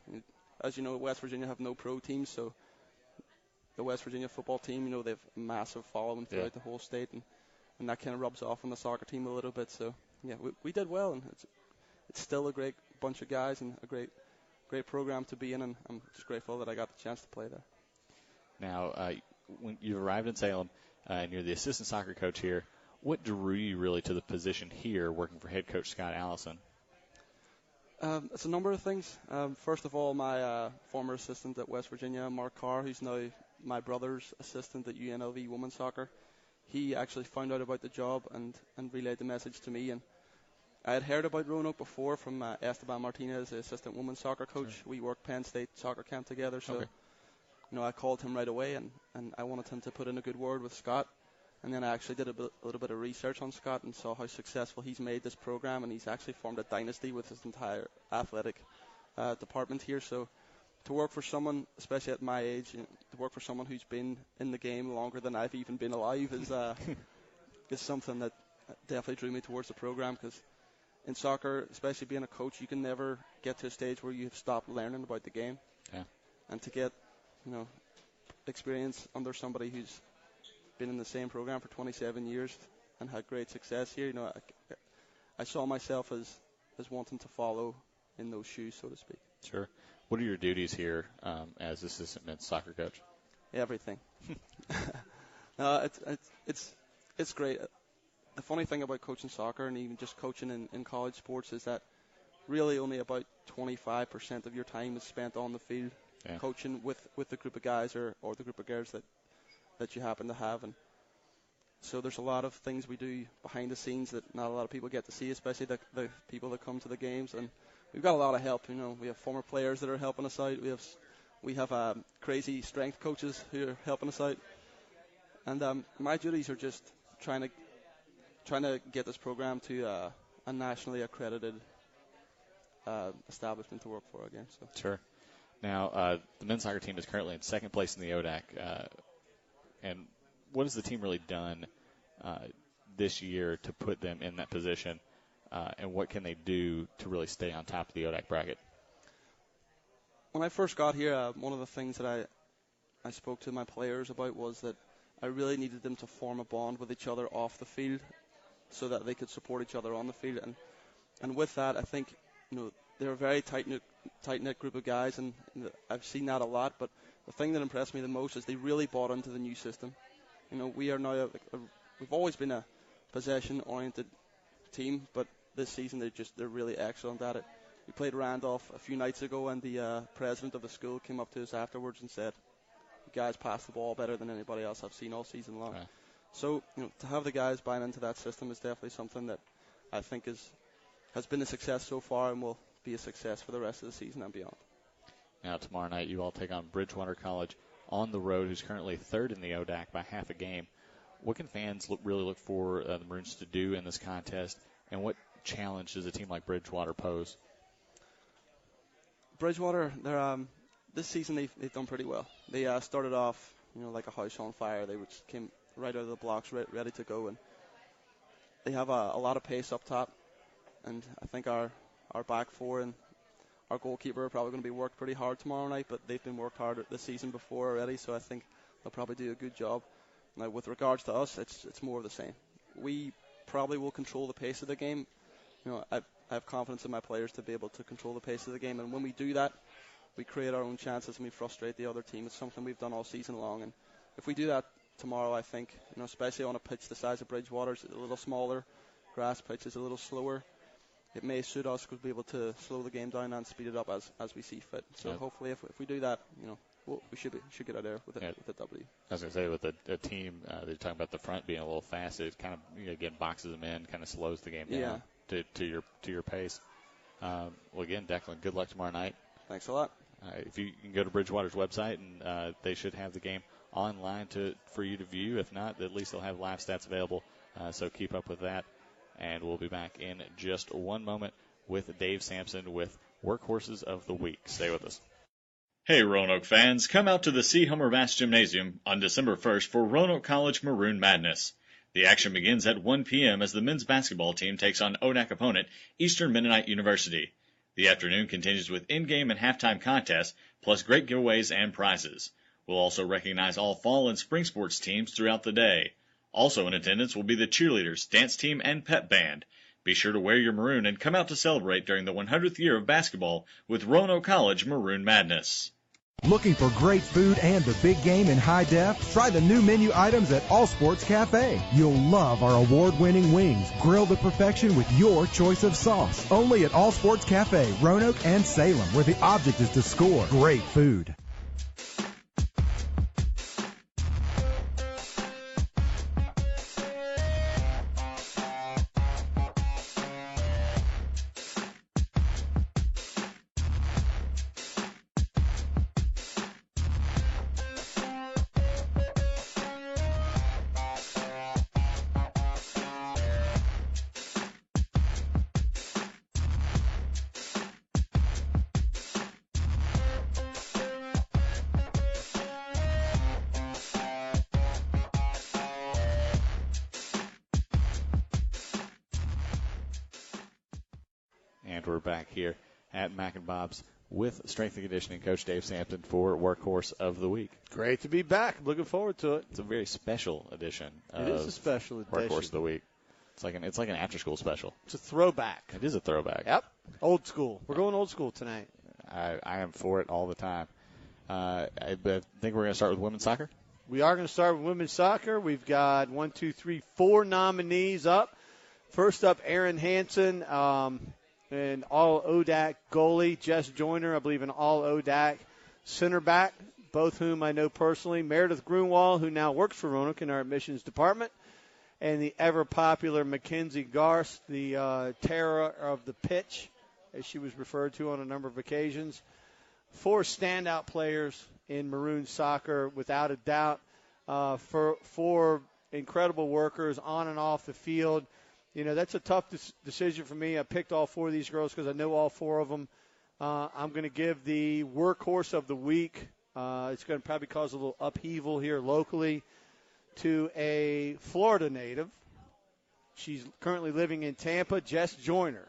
As you know, West Virginia have no pro teams, so the West Virginia football team, they have a massive following throughout the whole state, and that kind of rubs off on the soccer team a little bit. So yeah, we did well, and it's still a great bunch of guys and a great program to be in, and I'm just grateful that I got the chance to play there. Now, when you arrived in Salem and you're the assistant soccer coach here, what drew you really to the position here working for head coach Scott Allison? It's a number of things. First of all, my former assistant at West Virginia, Mark Carr, who's now my brother's assistant at UNLV Women's Soccer, he actually found out about the job and relayed the message to me. And I had heard about Roanoke before from Esteban Martinez, the assistant women's soccer coach. Sure. We worked Penn State soccer camp together, so I called him right away, and I wanted him to put in a good word with Scott. And then I actually did a little bit of research on Scott and saw how successful he's made this program, and he's actually formed a dynasty with his entire athletic department here. So to work for someone, especially at my age, to work for someone who's been in the game longer than I've even been alive is something that definitely drew me towards the program, because in soccer, especially being a coach, you can never get to a stage where you've stopped learning about the game. Yeah. And to get, experience under somebody who's been in the same program for 27 years and had great success here, I saw myself as wanting to follow in those shoes, so to speak. Sure. What are your duties here as assistant men's soccer coach? Everything. It's great. The funny thing about coaching soccer and even just coaching in college sports is that really only about 25% of your time is spent on the field coaching with the group of guys or the group of girls that you happen to have. And so there's a lot of things we do behind the scenes that not a lot of people get to see, especially the people that come to the games. And we've got a lot of help. We have former players that are helping us out. We have crazy strength coaches who are helping us out. And my duties are just trying to get this program to a nationally accredited establishment to work for again. So. Sure. Now, the men's soccer team is currently in second place in the ODAC. And what has the team really done this year to put them in that position? And what can they do to really stay on top of the ODAC bracket? When I first got here, one of the things that I spoke to my players about was that I really needed them to form a bond with each other off the field so that they could support each other on the field. And with that, I think, they're a very tight-knit group of guys, and I've seen that a lot. But the thing that impressed me the most is they really bought into the new system. We are now we've always been a possession-oriented team, but this season they're really excellent at it. We played Randolph a few nights ago, and the president of the school came up to us afterwards and said, guys pass the ball better than anybody else I've seen all season long. Right. So, to have the guys buying into that system is definitely something that I think has been a success so far and will be a success for the rest of the season and beyond. Now tomorrow night you all take on Bridgewater College on the road, who's currently third in the ODAC by half a game. What can fans really look for the Maroons to do in this contest, and what challenge does a team like Bridgewater pose? Bridgewater, this season they've done pretty well. They started off, like a house on fire. They just came right out of the blocks, ready to go, and they have a lot of pace up top. And I think our back four and our goalkeeper are probably going to be worked pretty hard tomorrow night, but they've been worked hard this season before already, so I think they'll probably do a good job. Now, with regards to us, it's more of the same. We probably will control the pace of the game. I have confidence in my players to be able to control the pace of the game, and when we do that, we create our own chances and we frustrate the other team. It's something we've done all season long, and if we do that tomorrow, I think, especially on a pitch the size of Bridgewater's, a little smaller, grass pitch is a little slower, it may suit us because we'll be able to slow the game down and speed it up as we see fit. So hopefully if we do that, we should get out there with a W. I was going to say, with a team, they're talking about the front being a little fast. It kind of, again, boxes them in, kind of slows the game down to your pace. Well, again, Declan, good luck tomorrow night. Thanks a lot. If you can go to Bridgewater's website, and they should have the game online for you to view. If not, at least they'll have live stats available. So keep up with that. And we'll be back in just one moment with Dave Sampson with Workhorses of the Week. Stay with us. Hey, Roanoke fans, come out to the C. Hummer Vast Gymnasium on December 1st for Roanoke College Maroon Madness. The action begins at 1 p.m. as the men's basketball team takes on ODAC opponent Eastern Mennonite University. The afternoon continues with in-game and halftime contests, plus great giveaways and prizes. We'll also recognize all fall and spring sports teams throughout the day. Also in attendance will be the cheerleaders, dance team, and pep band. Be sure to wear your maroon and come out to celebrate during the 100th year of basketball with Roanoke College Maroon Madness. Looking for great food and the big game in high def? Try the new menu items at All Sports Cafe. You'll love our award-winning wings, grilled to perfection with your choice of sauce. Only at All Sports Cafe, Roanoke and Salem, where the object is to score great food. We're back here at Mac and Bob's with strength and conditioning coach Dave Sampson for Workhorse of the Week. Great to be back. Looking forward to it. It's a very special edition. It is a special edition. Workhorse of the Week. It's like an after-school special. It's a throwback. It is a throwback. Yep. Old school. We're going old school tonight. I am for it all the time. I think we're going to start with women's soccer. We are going to start with women's soccer. We've got 4 nominees up. First up, Aaron Hansen. An all-ODAC goalie, Jess Joyner, I believe an all-ODAC center back, both whom I know personally. Meredith Grunwald, who now works for Roanoke in our admissions department, and the ever-popular Mackenzie Garst, the terror of the pitch, as she was referred to on a number of occasions. 4 standout players in Maroon soccer, without a doubt. For 4 incredible workers on and off the field. That's a tough decision for me. I picked all 4 of these girls because I know all 4 of them. I'm going to give the Workhorse of the Week. It's going to probably cause a little upheaval here locally to a Florida native. She's currently living in Tampa, Jess Joyner.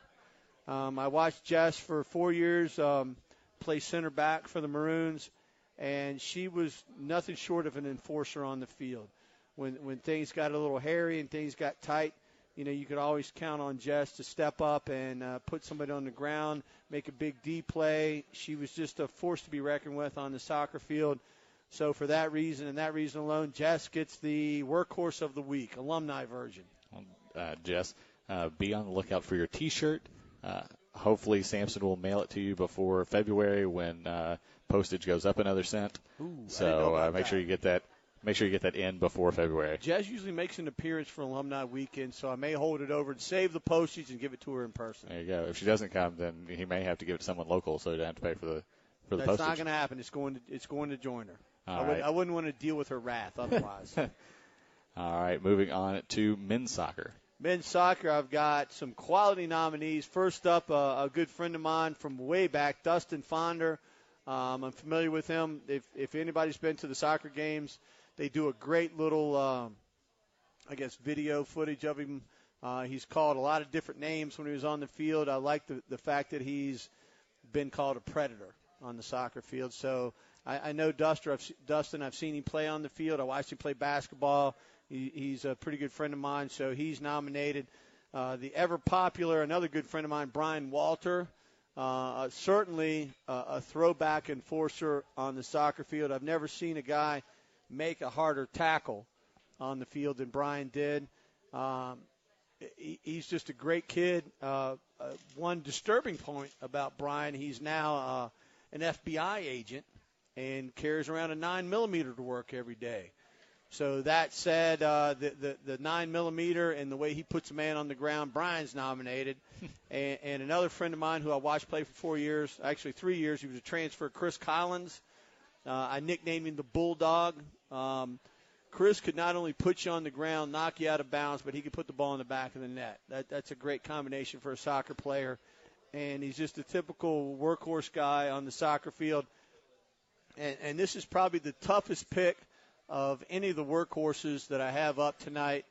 I watched Jess for 4 years play center back for the Maroons, and she was nothing short of an enforcer on the field. When things got a little hairy and things got tight, you could always count on Jess to step up and put somebody on the ground, make a big D play. She was just a force to be reckoned with on the soccer field. So for that reason and that reason alone, Jess gets the Workhorse of the Week, alumni version. Jess, be on the lookout for your T-shirt. hopefully Samson will mail it to you before February when postage goes up another cent. Ooh, so make sure you get that. Make sure you get that in before February. Jess usually makes an appearance for Alumni Weekend, so I may hold it over and save the postage and give it to her in person. There you go. If she doesn't come, then he may have to give it to someone local, so he doesn't have to pay for the postage. That's not going to happen. It's going to join her. I wouldn't want to deal with her wrath otherwise. All right, moving on to men's soccer. Men's soccer, I've got some quality nominees. First up, a good friend of mine from way back, Dustin Fonder. I'm familiar with him. If anybody's been to the soccer games, they do a great little, video footage of him. He's called a lot of different names when he was on the field. I like the fact that he's been called a predator on the soccer field. So I know Dustin. I've seen him play on the field. I watched him play basketball. He's a pretty good friend of mine, so he's nominated. The ever-popular, another good friend of mine, Brian Walter, certainly a throwback enforcer on the soccer field. I've never seen a guy make a harder tackle on the field than Brian did. He's just a great kid. One disturbing point about Brian, he's now an FBI agent and carries around a 9mm to work every day. So that said, the 9mm and the way he puts a man on the ground, Brian's nominated. and another friend of mine who I watched play for 4 years, actually 3 years, he was a transfer, Chris Collins. I nicknamed him the Bulldog. Chris could not only put you on the ground, knock you out of bounds, but he could put the ball in the back of the net. That's a great combination for a soccer player. And he's just a typical workhorse guy on the soccer field. And this is probably the toughest pick of any of the workhorses that I have up tonight.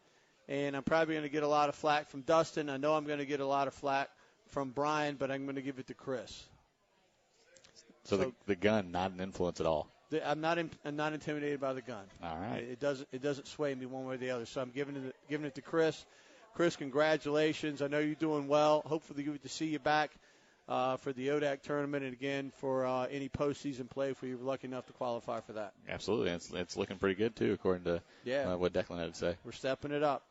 And I'm probably going to get a lot of flack from Dustin. I know I'm going to get a lot of flack from Brian, but I'm going to give it to Chris. So the gun, not an influence at all. I'm not intimidated by the gun. All right. It doesn't sway me one way or the other. So I'm giving it to Chris. Chris, congratulations. I know you're doing well. Hopefully we get to see you back for the ODAC tournament and again for any postseason play if we were lucky enough to qualify for that. Absolutely. It's looking pretty good too, according to what Declan had to say. We're stepping it up.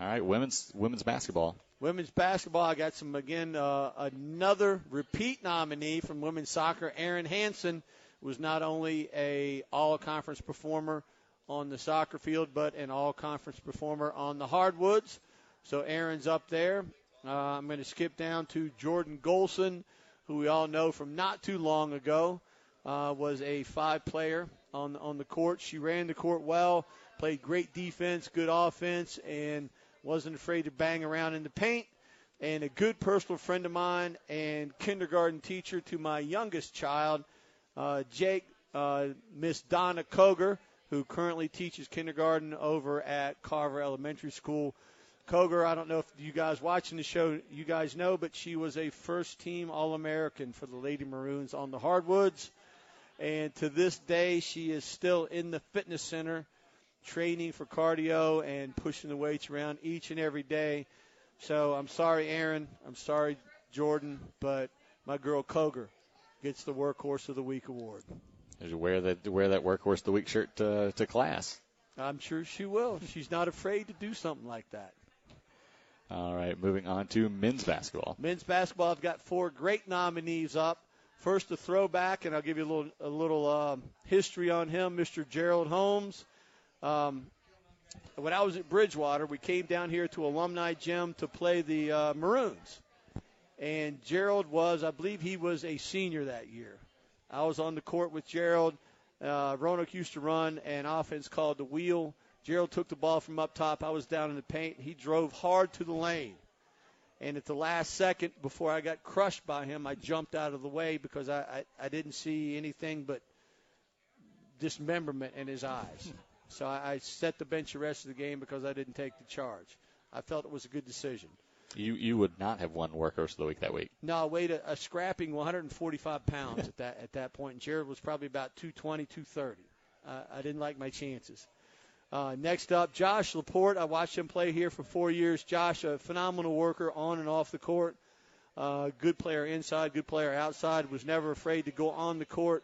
All right, women's basketball. Women's basketball, I got some, again, another repeat nominee from women's soccer. Erin Hansen was not only a all-conference performer on the soccer field, but an all-conference performer on the hardwoods. So Erin's up there. I'm going to skip down to Jordan Golson, who we all know from not too long ago was a 5-player on the court. She ran the court well, played great defense, good offense, and wasn't afraid to bang around in the paint. And a good personal friend of mine and kindergarten teacher to my youngest child, Jake, Miss Donna Koger, who currently teaches kindergarten over at Carver Elementary School. Koger, I don't know if you guys watching the show, you guys know, but she was a first-team All-American for the Lady Maroons on the hardwoods. And to this day, she is still in the fitness center training for cardio and pushing the weights around each and every day. So I'm sorry, Aaron. I'm sorry, Jordan, but my girl Koger gets the Workhorse of the Week award. Did you wear that Workhorse of the Week shirt to class? I'm sure she will. She's not afraid to do something like that. All right, moving on to men's basketball. Men's basketball, I've got 4 great nominees up. First, a throwback, and I'll give you a little history on him, Mr. Gerald Holmes. When I was at Bridgewater, we came down here to Alumni Gym to play the Maroons. And Gerald I believe he was a senior that year. I was on the court with Gerald. Roanoke used to run an offense called the wheel. Gerald took the ball from up top. I was down in the paint. He drove hard to the lane. And at the last second, before I got crushed by him, I jumped out of the way because I didn't see anything but dismemberment in his eyes. So I set the bench the rest of the game because I didn't take the charge. I felt it was a good decision. You would not have won Workhorse of the Week that week. No, I weighed a scrapping 145 pounds at that point. And Jared was probably about 220, 230. I didn't like my chances. Next up, Josh Laporte. I watched him play here for 4 years. Josh, a phenomenal worker on and off the court. Good player inside, good player outside. Was never afraid to go on the court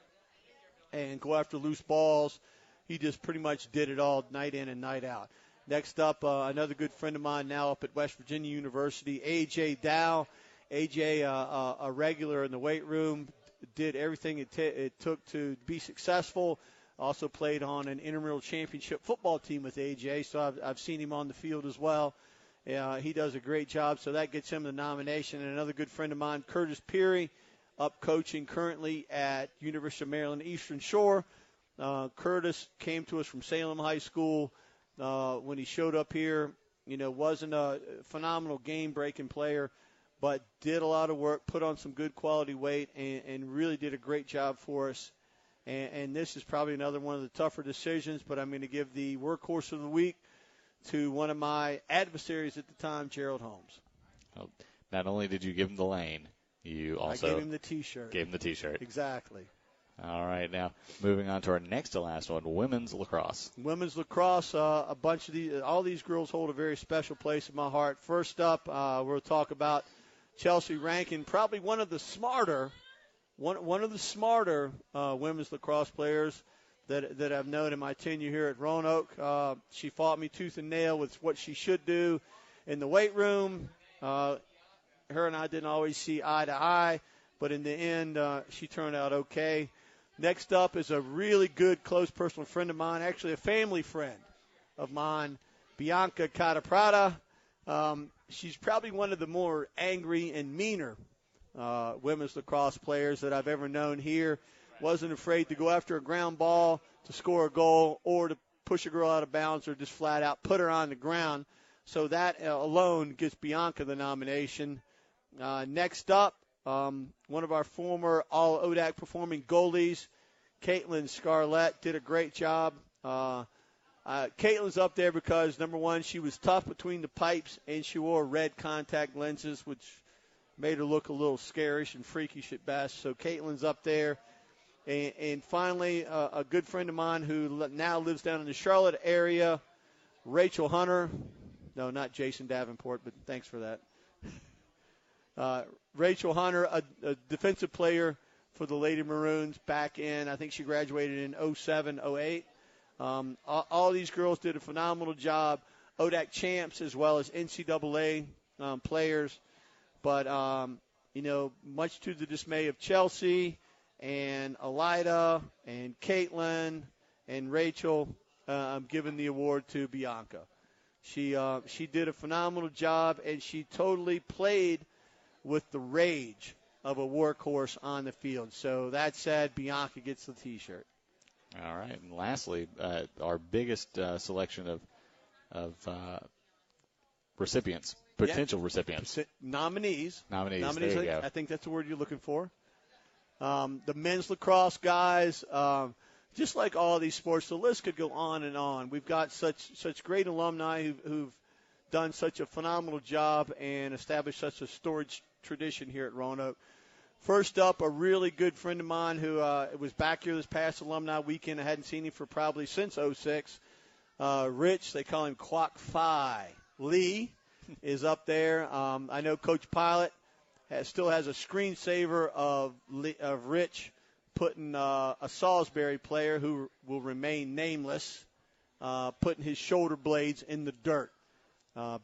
and go after loose balls. He just pretty much did it all night in and night out. Next up, another good friend of mine now up at West Virginia University, A.J. Dow. AJ, a regular in the weight room, did everything it took to be successful. Also played on an intramural championship football team with AJ, so I've seen him on the field as well. He does a great job, so that gets him the nomination. And another good friend of mine, Curtis Peary, up coaching currently at University of Maryland Eastern Shore. Curtis came to us from Salem High School. When he showed up here, wasn't a phenomenal game-breaking player, but did a lot of work, put on some good quality weight, and really did a great job for us. And this is probably another one of the tougher decisions, but I'm going to give the workhorse of the week to one of my adversaries at the time, Gerald Holmes. Well, not only did you give him the lane, you also I gave him the T-shirt. Gave him the T-shirt. Exactly. All right, now moving on to our next to last one, women's lacrosse. Women's lacrosse, a bunch of all these girls hold a very special place in my heart. First up, we'll talk about Chelsea Rankin, probably one of the smarter women's lacrosse players that I've known in my tenure here at Roanoke. She fought me tooth and nail with what she should do in the weight room. Her and I didn't always see eye to eye, but in the end, she turned out okay. Next up is a really good, close personal friend of mine, actually a family friend of mine, Bianca Cataprada. She's probably one of the more angry and meaner women's lacrosse players that I've ever known here. Wasn't afraid to go after a ground ball to score a goal or to push a girl out of bounds or just flat out put her on the ground. So that alone gets Bianca the nomination. Next up, one of our former All-ODAC performing goalies, Caitlin Scarlett, did a great job. Caitlin's up there because, number one, she was tough between the pipes, and she wore red contact lenses, which made her look a little scarish and freakish at best. So Caitlin's up there. And finally, a good friend of mine who now lives down in the Charlotte area, Rachel Hunter. No, not Jason Davenport, but thanks for that. Rachel Hunter, a defensive player for the Lady Maroons back in, I think she graduated in 07, 08. All these girls did a phenomenal job, ODAC champs as well as NCAA players. But, much to the dismay of Chelsea and Elida and Caitlin and Rachel, I'm giving the award to Bianca. She did a phenomenal job, and she totally played with the rage of a workhorse on the field. So that said, Bianca gets the T-shirt. All right, and lastly, our biggest selection of recipients, potential recipients. Nominees. Nominees, there you go. I think that's the word you're looking for. The men's lacrosse guys, just like all these sports, the list could go on and on. We've got such great alumni who've done such a phenomenal job and established such a storied tradition here at Roanoke. First up, a really good friend of mine who was back here this past alumni weekend. I hadn't seen him for probably since 06. Rich, they call him Quack Phi. Lee is up there. I know Coach Pilot still has a screensaver of Rich putting a Salisbury player who will remain nameless, putting his shoulder blades in the dirt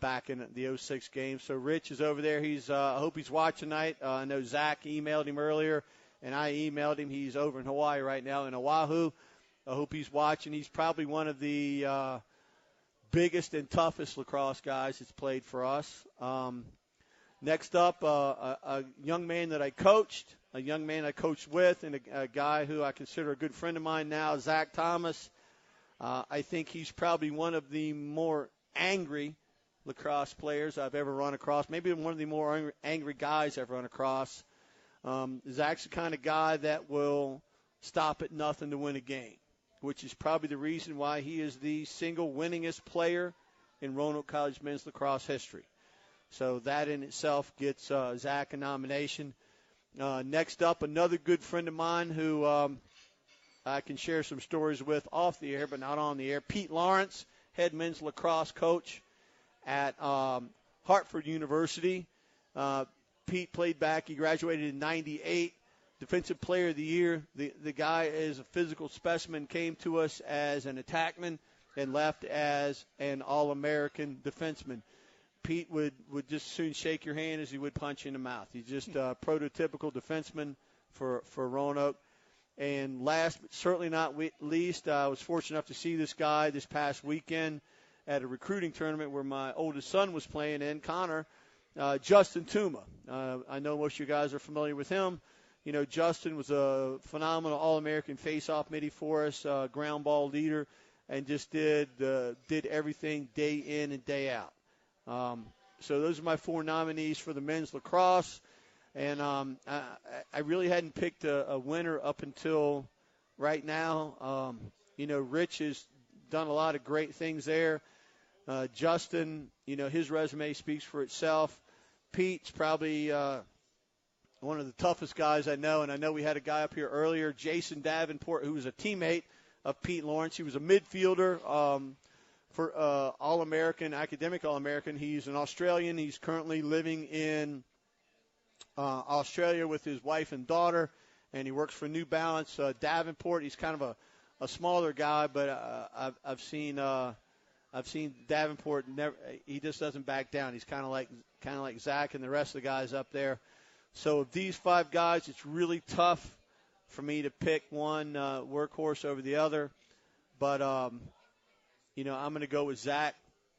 back in the 06 game. So Rich is over there. I hope he's watching tonight. I know Zach emailed him earlier, and I emailed him. He's over in Hawaii right now in Oahu. I hope he's watching. He's probably one of the biggest and toughest lacrosse guys that's played for us. Next up, a young man that I coached, with, and a guy who I consider a good friend of mine now, Zach Thomas. I think he's probably one of the more angry lacrosse players I've ever run across, maybe one of the more angry guys I've run across. Zach's the kind of guy that will stop at nothing to win a game, which is probably the reason why he is the single winningest player in Roanoke College men's lacrosse history. So that in itself gets Zach a nomination. Next up, another good friend of mine who I can share some stories with off the air, but not on the air. Pete Lawrence, head men's lacrosse coach at Hartford University. Pete played back. He graduated in 98. Defensive Player of the Year. The guy is a physical specimen, came to us as an attackman and left as an All-American defenseman. Pete would just soon shake your hand as he would punch you in the mouth. He's just a prototypical defenseman for Roanoke. And last but certainly not least, I was fortunate enough to see this guy this past weekend at a recruiting tournament where my oldest son was playing in, Connor, Justin Tuma. I know most of you guys are familiar with him. You know, Justin was a phenomenal All-American face-off midi for us, ground ball leader, and just did everything day in and day out. So those are my 4 nominees for the men's lacrosse. And I really hadn't picked a winner up until right now. You know, Rich has done a lot of great things there. Justin, you know, his resume speaks for itself. Pete's probably one of the toughest guys I know, and I know we had a guy up here earlier, Jason Davenport, who was a teammate of Pete Lawrence. He was a midfielder for All-American, academic All-American. He's an Australian. He's currently living in Australia with his wife and daughter, and he works for New Balance. Davenport, he's kind of a smaller guy, but I've seen Davenport. He just doesn't back down. He's kind of like Zach and the rest of the guys up there. So of these 5 guys, it's really tough for me to pick one workhorse over the other. But you know, I'm going to go with Zach.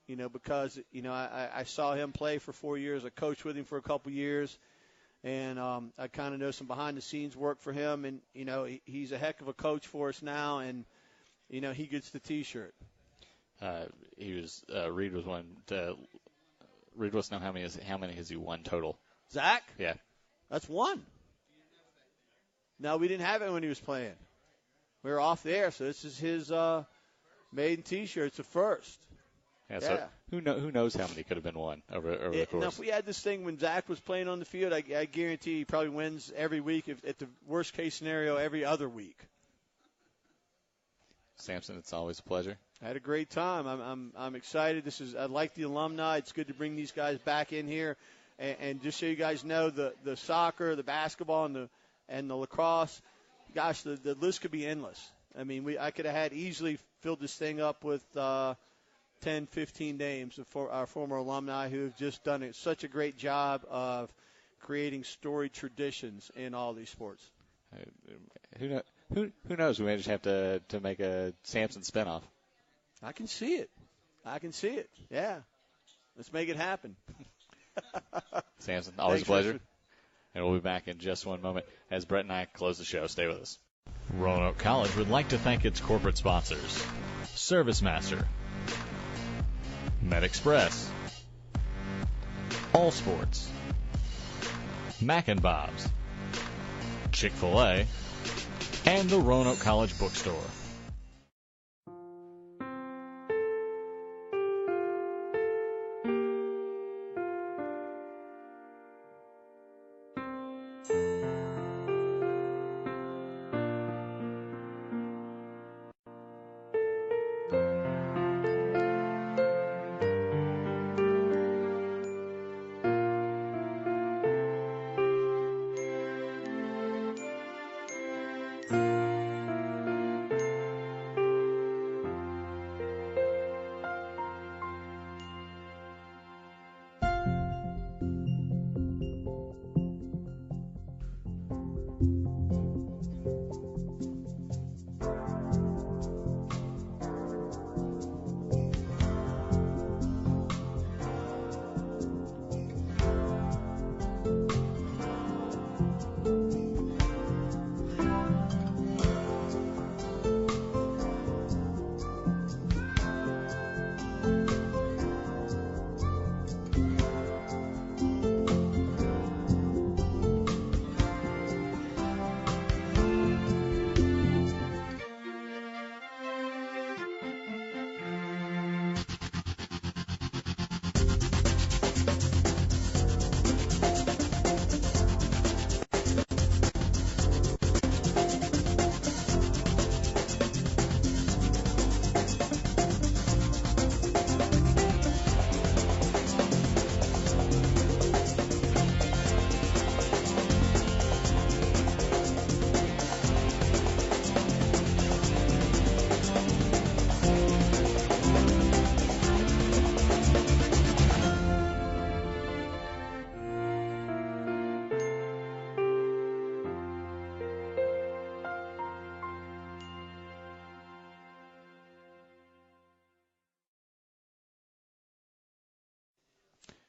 You know, because you know I saw him play for 4 years. I coached with him for a couple years. And I kind of know some behind-the-scenes work for him. And, you know, he's a heck of a coach for us now. And, you know, he gets the T-shirt. Reed was one. Reed wants to know how many has he won total? Zach? Yeah. That's 1. No, we didn't have it when he was playing. We were off the air, so this is his maiden T-shirt. It's the first. Yeah, so who knows how many could have been won over the course. Now, if we had this thing when Zach was playing on the field, I guarantee he probably wins every week, at the worst-case scenario, every other week. Samson, it's always a pleasure. I had a great time. I'm excited. I like the alumni. It's good to bring these guys back in here. And just so you guys know, the soccer, the basketball, and the lacrosse, gosh, the list could be endless. I mean, I could have had easily filled this thing up with 10, 15 names of our former alumni who have just done such a great job of creating storied traditions in all these sports. Who knows? We may just have to make a Samson spinoff. I can see it. Yeah. Let's make it happen. Samson, always Thanks, a pleasure. Richard. And we'll be back in just one moment as Brett and I close the show. Stay with us. Roanoke College would like to thank its corporate sponsors: ServiceMaster, MedExpress, All Sports, Mac and Bob's, Chick-fil-A, and the Roanoke College Bookstore.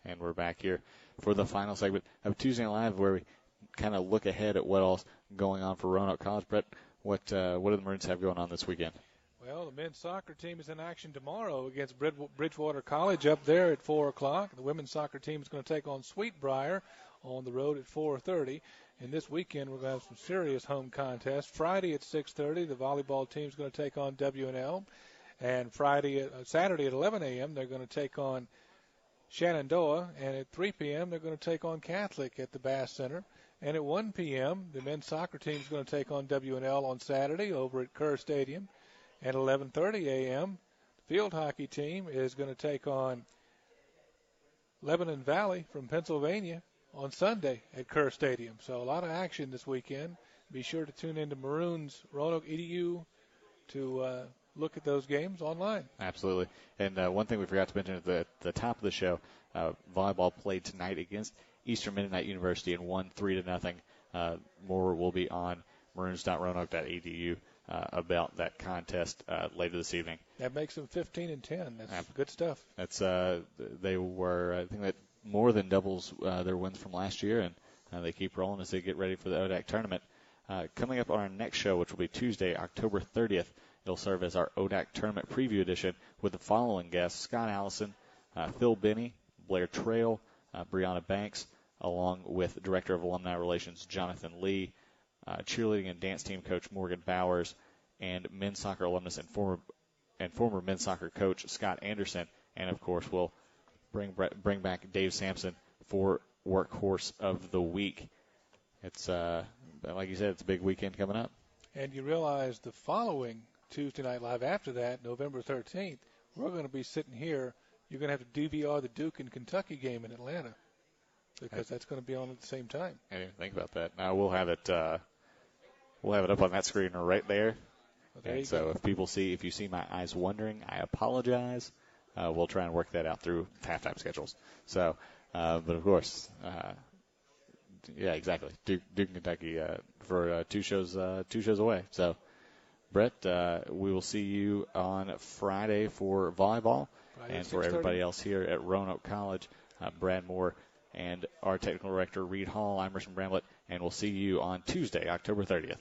And we're back here for the final segment of Tuesday Night Live, where we kind of look ahead at what all's going on for Roanoke College. Brett, what do the Maroons have going on this weekend? Well, the men's soccer team is in action tomorrow against Bridgewater College up there at 4 o'clock. The women's soccer team is going to take on Sweetbriar on the road at 4:30. And this weekend we're going to have some serious home contests. Friday at 6:30, the volleyball team is going to take on W&L. And Saturday at 11 a.m., they're going to take on Shenandoah. And at 3 p.m., they're going to take on Catholic at the Bass Center. And at 1 p.m., the men's soccer team is going to take on W&L on Saturday over at Kerr Stadium. At 11:30 a.m., the field hockey team is going to take on Lebanon Valley from Pennsylvania on Sunday at Kerr Stadium. So a lot of action this weekend. Be sure to tune into Maroons Roanoke EDU to look at those games online. Absolutely. And one thing we forgot to mention at the top of the show, volleyball played tonight against Eastern Mennonite University and won 3-0. More will be on maroons.roanoke.edu about that contest later this evening. That makes them 15-10. That's good stuff. That's they were, I think that more than doubles their wins from last year, and they keep rolling as they get ready for the ODAC tournament. Coming up on our next show, which will be Tuesday, October 30th, it'll serve as our ODAC tournament preview edition with the following guests: Scott Allison, Phil Binney, Blair Trail, Brianna Banks, along with Director of Alumni Relations Jonathan Lee, cheerleading and dance team coach Morgan Bowers, and men's soccer alumnus and former men's soccer coach Scott Anderson. And, of course, we'll bring back Dave Sampson for Workhorse of the Week. It's, like you said, it's a big weekend coming up. And you realize the following Tuesday Night Live after that, November 13th, we're going to be sitting here. You're going to have to DVR the Duke and Kentucky game in Atlanta because that's going to be on at the same time. I didn't even think about that. Now we'll have it up on that screen right there. Well, and so if you see my eyes wandering, I apologize. We'll try and work that out through halftime schedules. So, but of course, yeah, exactly. Duke and Kentucky for two shows away. So, Brett, we will see you on Friday for volleyball, and for everybody else here at Roanoke College, Brad Moore and our technical director Reed Hall. I'm Richard Bramlett, and we'll see you on Tuesday, October 30th.